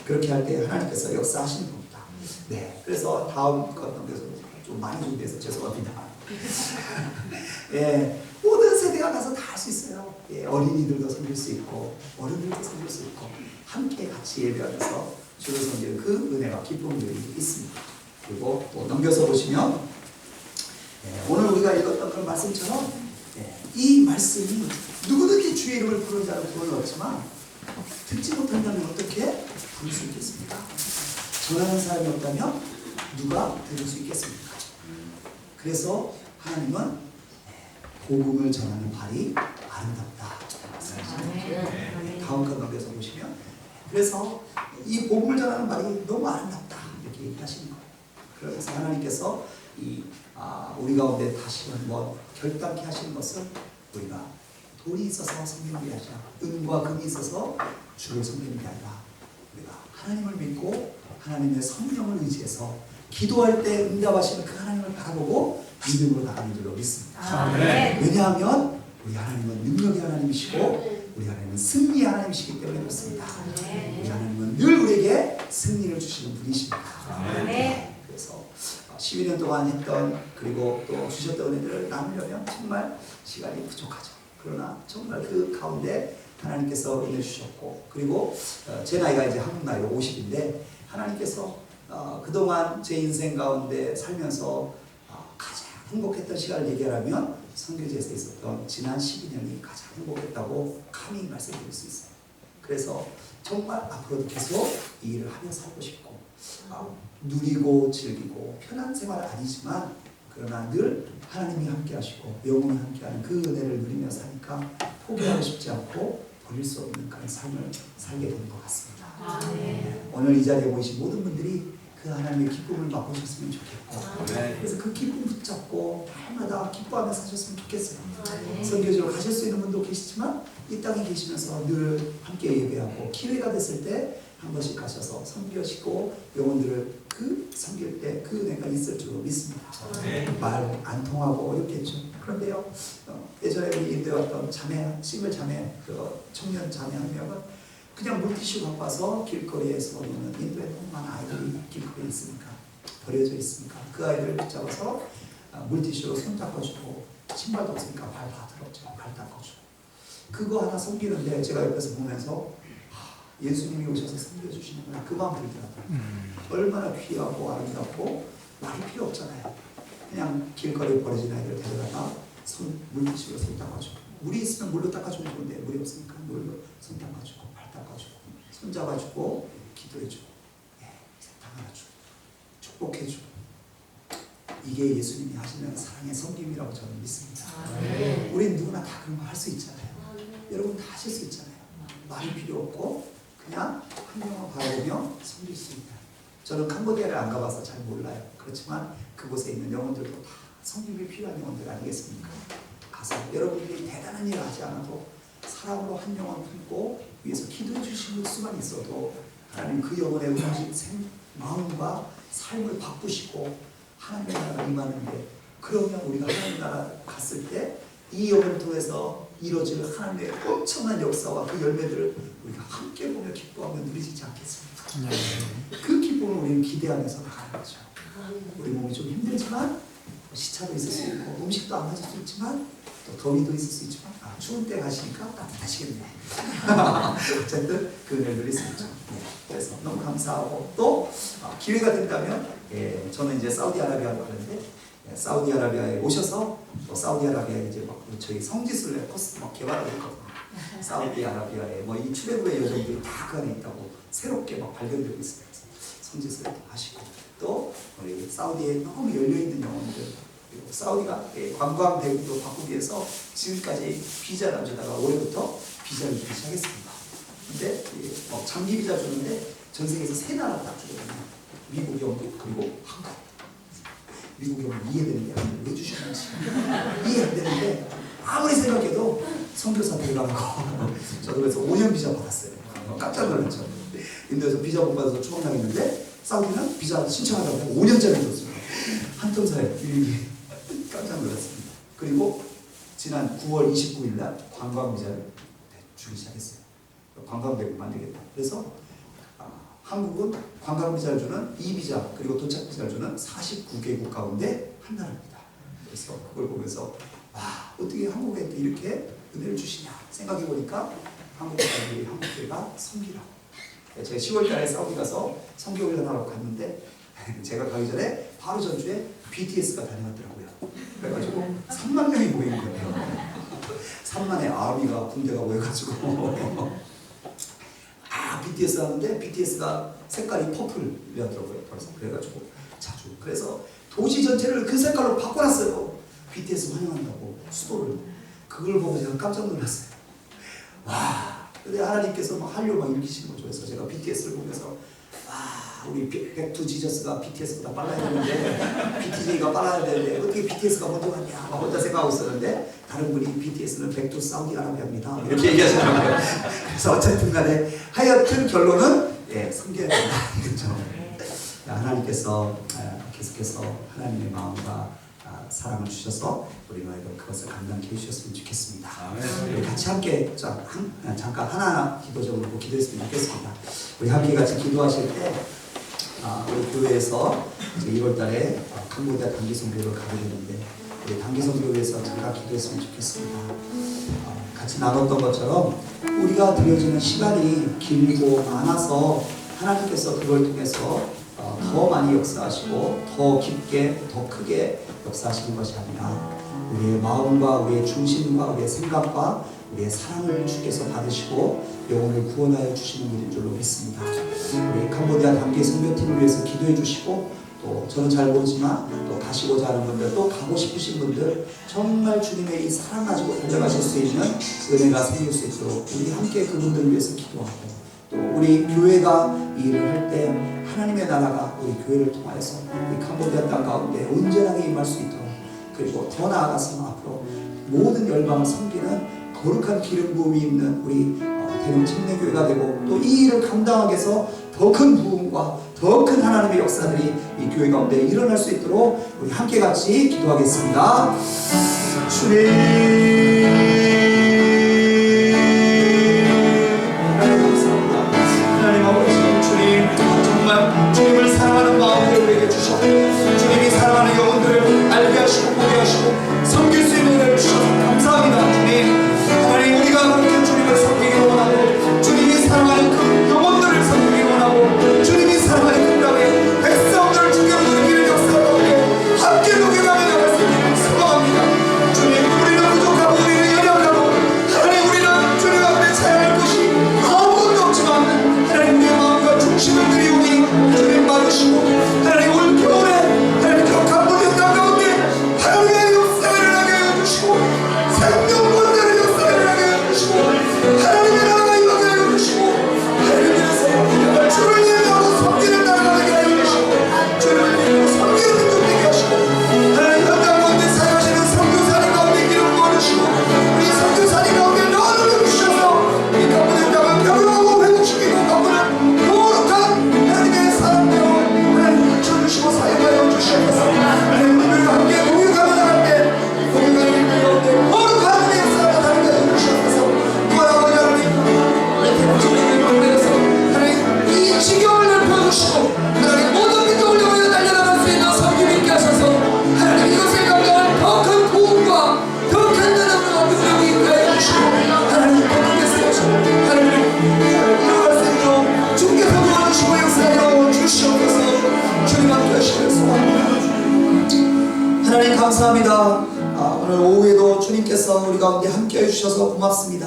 그렇게 할 때 하나님께서 역사하시는 겁니다. 네, 그래서 다음 것 넘겨서 좀 많이 준비해서 죄송합니다. 예, 모든 세대가 가서 다 할 수 있어요. 예, 어린이들도 섬길 수 있고 어른들도 섬길 수 있고 함께 같이 예배하면서 주를 섬기는 그 은혜와 기쁨들이 있습니다. 그리고 또 넘겨서 보시면 오늘 우리가 읽었던 그런 말씀처럼 이 말씀이 누구든지 주의 이름을 부르는 자는 구원을 얻지만 듣지 못한다면 어떻게 부를 수 있겠습니까? 전하는 사람이 없다면 누가 들을 수 있겠습니까? 그래서 하나님은 복음을 전하는 발이 아름답다. 다음 건 넘겨서 보시면 그래서 이 복음을 전하는 말이 너무 아름답다 이렇게 얘기하시는 거예요. 그래서 하나님께서 우리 가운데 다시 한번 결단케 하시는 것은 우리가 돈이 있어서 섬기는 게 아니라 은과 금이 있어서 주를 섬기는 게 아니라 우리가 하나님을 믿고 하나님의 성령을 의지해서 기도할 때 응답하시는 그 하나님을 바라보고 믿음으로 나가는 줄로 믿습니다. 왜냐하면 우리 하나님은 능력의 하나님이시고 우리 하나님은 승리의 하나님이시기 때문에 그렇습니다. 우리 하나님은 늘 우리에게 승리를 주시는 분이십니다. 그래서 12년 동안 했던 그리고 또 주셨던 은혜들을 나누려면 정말 시간이 부족하죠. 그러나 정말 그 가운데 하나님께서 은혜 주셨고 그리고 제 나이가 이제 한국 나이로 50인데 하나님께서 그동안 제 인생 가운데 살면서 가장 행복했던 시간을 얘기하라면 선교지에서 있었던 지난 12년이 가장 행복했다고 감히 말씀드릴 수 있어요. 그래서 정말 앞으로도 계속 이 일을 하며 살고 싶고 누리고 즐기고 편한 생활은 아니지만 그러나 늘 하나님이 함께 하시고 영원히 함께하는 그 은혜를 누리며 사니까 포기하고 싶지 않고 버릴 수 없는 그런 삶을 살게 되는 것 같습니다. 오늘 이 자리에 모이신 모든 분들이 그 하나님의 기쁨을 맛보셨으면 좋겠고 그래서 그 기쁨 붙잡고 날마다 기뻐하며 사셨으면 좋겠어요. 선교지로 가실 수 있는 분도 계시지만 이 땅에 계시면서 늘 함께 예배하고 기회가 됐을 때 한 번씩 가셔서 섬기시고 영혼들을 섬길 때 그 은혜가 있을 줄로 믿습니다. 말 안 통하고 어렵겠죠. 그런데요 예전에 우리 인도했던 자매 싱글 자매 그 청년 자매 한 명은 그냥 물티슈 갖고 와서 길거리에서 노는 인도에 너무 많은 아이들이 길거리에 있으니까 버려져 있으니까 그 아이들을 붙잡아서 물티슈로 손 닦아주고 신발도 없으니까 발 다 더럽죠. 발 닦아주고 그거 하나 섬기는데 제가 옆에서 보면서 예수님이 오셔서 섬겨주시는구나 그 마음 들더라고요. 얼마나 귀하고 아름답고 말이 필요 없잖아요. 그냥 길거리에 버려진 아이들 데려다가 물티슈로 손 닦아주고 물이 있으면 물로 닦아주면 좋은데 물이 없으니까 물로 손 닦아주고 발 닦아주고 손 잡아주고 기도해주고 당하주고 축복해주고 이게 예수님이 하시는 사랑의 섬김이라고 저는 믿습니다. 우린 누구나 다 그런 거 할 수 있잖아요. 여러분 다 하실 수 있잖아요. 말이 필요 없고 그냥 한 명을 바라보며 섬길 수 있다. 저는 캄보디아를 안 가봐서 잘 몰라요. 그렇지만 그곳에 있는 영혼들도 다 섬김이 필요한 영혼들 아니겠습니까? 가서 여러분들이 대단한 일을 하지 않아도 사랑으로 한 영혼 품고 위해서 기도해 주실 수만 있어도 하나님 그 영혼의 마음과 삶을 바꾸시고 하나님의 나라가 임하는데 그러면 우리가 하나님 나라 갔을 때 이 영혼을 통해서 이루어질 하나님의 엄청난 역사와 그 열매들을 우리가 함께 보며 기뻐하며 누리지 않겠습니까? 그 기쁨을 우리는 기대하면서 나가는 거죠. 우리 몸이 좀 힘들지만 시차도 있을 수 있고 음식도 안 맞을 수 있지만 또 더위도 있을 수 있지만 추운 때 가시니까 따뜻하시겠네. 어쨌든 그 은혜를 누릴 수 있죠. 그래서 너무 감사하고 또 기회가 된다면 저는 이제 사우디아라비아로 가는데 사우디아라비아에 오셔서 또 사우디아라비아에 이제 막 저희 성지순례 코스 막 개발하고 있거든요. 사우디아라비아에 뭐 이 출애굽의 여정들이 다 그 안에 있다고 새롭게 막 발견되고 있어요. 성지순례도 하시고 또 우리 사우디에 너무 열려 있는 영혼들 그리고 사우디가 관광 대국도 바꾸기 위해서 지금까지 비자를 안 주다가 올해부터 비자를 주기 시작했습니다. 근데 뭐 장기 비자 주는데 전 세계에서 3나라 딱 주거든요. 미국, 영국 그리고 한국. 미국 영국 이해되는 게 아니라 왜 주시는지 이해 안 되는데 아무리 생각해도 선교사 들어가는 거 저도 그래서 5년 비자 받았어요. 깜짝 놀랐죠. 인도에서 비자 못 받아서 추방당했는데 사우디는 비자 신청하다고 5년짜리 줬어요. 한통사에 깜짝 놀랐습니다. 그리고 지난 9월 29일 날 관광 비자를 주기 시작했어요. 관광대국 만들겠다. 그래서 한국은 관광 비자를 주는 이비자 그리고 도착 비자를 주는 49개국 가운데 한 나라입니다. 그래서 그걸 보면서 와 어떻게 한국에 이렇게 은혜를 주시냐 생각해 보니까 한국 사람들이 한국교회가 섬기라고. 제가 10월달에 사우디 가서 선교훈련하러 갔는데 제가 가기 전에 바로 전주에 BTS가 다녀왔더라고요. 그래가지고 3만 명이 모인 거예요. 3만의 아미가 군대가 모여가지고 BTS 하는데 BTS가 색깔이 퍼플이라더라고요. 그래가지고 자주 그래서 도시 전체를 그 색깔로 바꿔놨어요. BTS 환영한다고 수도를. 그걸 보고 제가 깜짝 놀랐어요. 와 근데 하나님께서 막 한류 막 일으키시는 거죠. 그래서 제가 BTS를 보면서 우리 백투 지저스가 BTS보다 빨라야 되는데 BTJ가 빨라야 되는데 어떻게 BTS가 먼저 갔냐 막 혼자 생각하고 있었는데 다른 분이 BTS는 백투 사우디아라비아입니다 이렇게 얘기하시더라고요. 그래서 어쨌든 간에 하여튼 결론은 섬겨야 된다. 그렇죠. 하나님께서 계속해서 하나님의 마음과 사랑을 주셔서 우리 너희도 그것을 감당케 해주셨으면 좋겠습니다. 우리 같이 함께 잠깐 하나 기도 좀 하고 기도했으면 좋겠습니다. 우리 함께 같이 기도하실 때 우리 교회에서 1월달에 캄보디아 단기 선교를 가게 되는데 우리 단기 선교를 위해서 잠깐 기도했으면 좋겠습니다. 같이 나눴던 것처럼 우리가 드려지는 시간이 길고 많아서 하나님께서 그걸 통해서 더 많이 역사하시고 더 깊게 더 크게 역사하시는 것이 아니라 우리의 마음과 우리의 중심과 우리의 생각과 우리의 사랑을 주께서 받으시고 영혼을 구원하여 주시는 일인 줄로 믿습니다. 우리 캄보디아 단기 선교팀을 위해서 기도해 주시고 또 저는 잘 모르지만 또 가시고자 하는 분들 또 가고 싶으신 분들 정말 주님의 이 사랑 가지고 달려가실 수 있는 은혜가 생길 수 있도록 우리 함께 그분들을 위해서 기도하고 또 우리 교회가 이 일을 할 때 하나님의 나라가 우리 교회를 통하여서 이 캄보디아 땅 가운데 온전하게 임할 수 있도록 그리고 더 나아가서 앞으로 모든 열방을 섬기는 거룩한 기름 부음이 있는 우리 대동 침례교회가 되고 또 이 일을 감당하기 위해서 더 큰 부흥과 더 큰 하나님의 역사들이 이 교회 가운데 일어날 수 있도록 우리 함께 같이 기도하겠습니다. 주님 주님을 사랑하는 마음을 우리에게 주셨고 주님이 사랑하는 영혼들을 알게 하시고 보게 하시고 섬길 수 있는 은혜를 주셔서 감사합니다. 주님 하나님 우리가 그렇게 주님을 섬기기 원하고 주님이 사랑하는 그 영혼들을 섬기기 원하고 주님이 사랑하는 그 땅에 백성들을 주님을 누리는 역사 가운데 함께 누겨가며 나갈 수 있는 소망합니다. 주님 우리는 부족하고 우리는 연약하고 하나님 우리는 주님 앞에 찬양할 것이 아무것도 없지만 하나님 내 마음과 중심을 드리오니 주님 받으시고 하나님 올 겨울에 하나님 저 캄보디아 땅 가운데 하나님의 역사를 일어나게 해주시고 생명권들의 역사를 일어나게 해주시고 하나님의 나라가 임하게 해주시고 하나님께서 주를 인하고 섬기는 나라가 되게 해주시고 주를 인하고 섬기는 민족 되게 하시고 하나님 그 땅 가운데 사용하시는 선교사님 가운데 기름 부어주시고 우리 선교사님 가운데 너를 주셔서 이 캄보디아 땅을 평화하고 회복시키고 바꾸는 거룩한 하나님의 사람대로 하나님 주시고 사용하여 주시옵소서. 하나님 우리가 함께 공유하며 나갈 때 공유하는 일들 가운데 거룩한 하나님의 역사가 나타나게 하여 주시옵소서. 구하라고 하나님 우리 대통령의 가운데서 하나님 이 지경을 넓혀주시고 하나님 모든 민족을 위하여 달려나갈 수 있는 섬김 있게 하셔서 하나님 이것을 감당할 더 큰 부흥과 더 큰 나라와 능력이 있게 하여 주시고 하나님 거룩해서 하나님 일어날 수 있도록 주께서 도와주시고 역사하여 주시옵소서. 주님 함께 하시길 소원합니다. 하나님 감사합니다. 오늘 오후에도 주님께서 우리 가운데 함께 해주셔서 고맙습니다.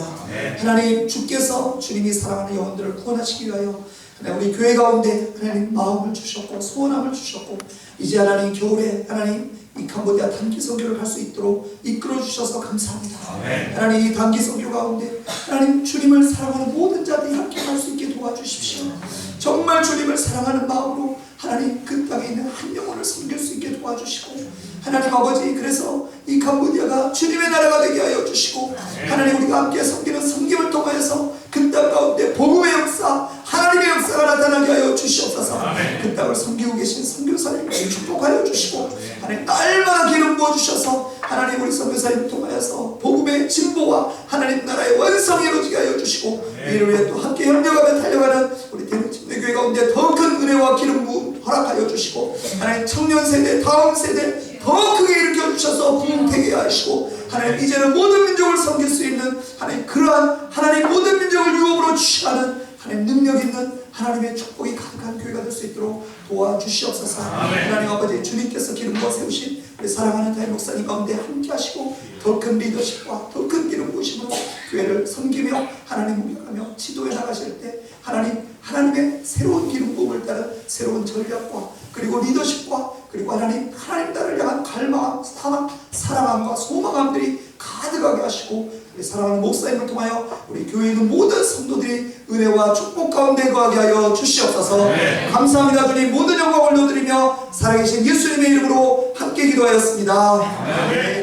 하나님 주께서 주님이 사랑하는 영혼들을 구원하시기 위하여 하나님 우리 교회 가운데 하나님 마음을 주셨고 소원함을 주셨고 이제 하나님 겨울에 하나님 이 캄보디아 단기 선교를 갈 수 있도록 이끌어 주셔서 감사합니다. 하나님 이 단기 선교 가운데 하나님 주님을 사랑하는 모든 자들이 함께 갈 수 있게 도와주십시오. 정말 주님을 사랑하는 마음으로 하나님 그 땅에 있는 한 영혼을 섬길 수 있게 도와주시고 하나님 아버지 그래서 이 캄보디아가 주님의 나라가 되게 하여 주시고 하나님 우리가 함께 섬기는 섬김을 통하여서 그 땅 가운데 복음의 역사 하나님의 역사가 나타나게 하여 주시옵소서. 그 땅을 섬기고 계신 선교사님께 축복하여 주시고 하나님 날마다 기름 부어주셔서 하나님 우리 선교사님을 통하여서 복음의 진보와 하나님 나라의 완성이 이루어지게 하여 주시고 이를 위해 또 함께 협력하며 달려가는 우리 대동침례교회 가운데 더 큰 은혜와 기름 부음 허락하여 주시고 하나님 청년 세대 다음 세대 더 크게 일으켜 주셔서 부흥되게 하시고 하나님 이제는 모든 민족을 섬길 수 있는 하나님 그러한 하나님 모든 민족을 유업으로 주시하는 하나님 능력 있는 하나님의 축복이 가득한 교회가 될 수 있도록 도와주시옵소서. 하나님 아버지 주님께서 기름 부어 세우신 우리 사랑하는 다임 목사님 가운데 함께 하시고 더 큰 리더십과 더 큰 기름 부으심으로 교회를 섬기며 하나님 운영하며 지도해 나가실 때 하나님의 새로운 기름 부음을 따른 새로운 전략과 그리고 리더십과 그리고 하나님 나라를 향한 갈망, 사랑함과 소망과 소망함들이 가득하게 하시고 우리 사랑하는 목사님을 통하여 우리 교회에 있는 모든 성도들이 은혜와 축복 가운데 거하게 하여 주시옵소서. 감사합니다 주님. 모든 영광 올려드리며 살아계신 예수님의 이름으로 함께 기도하였습니다.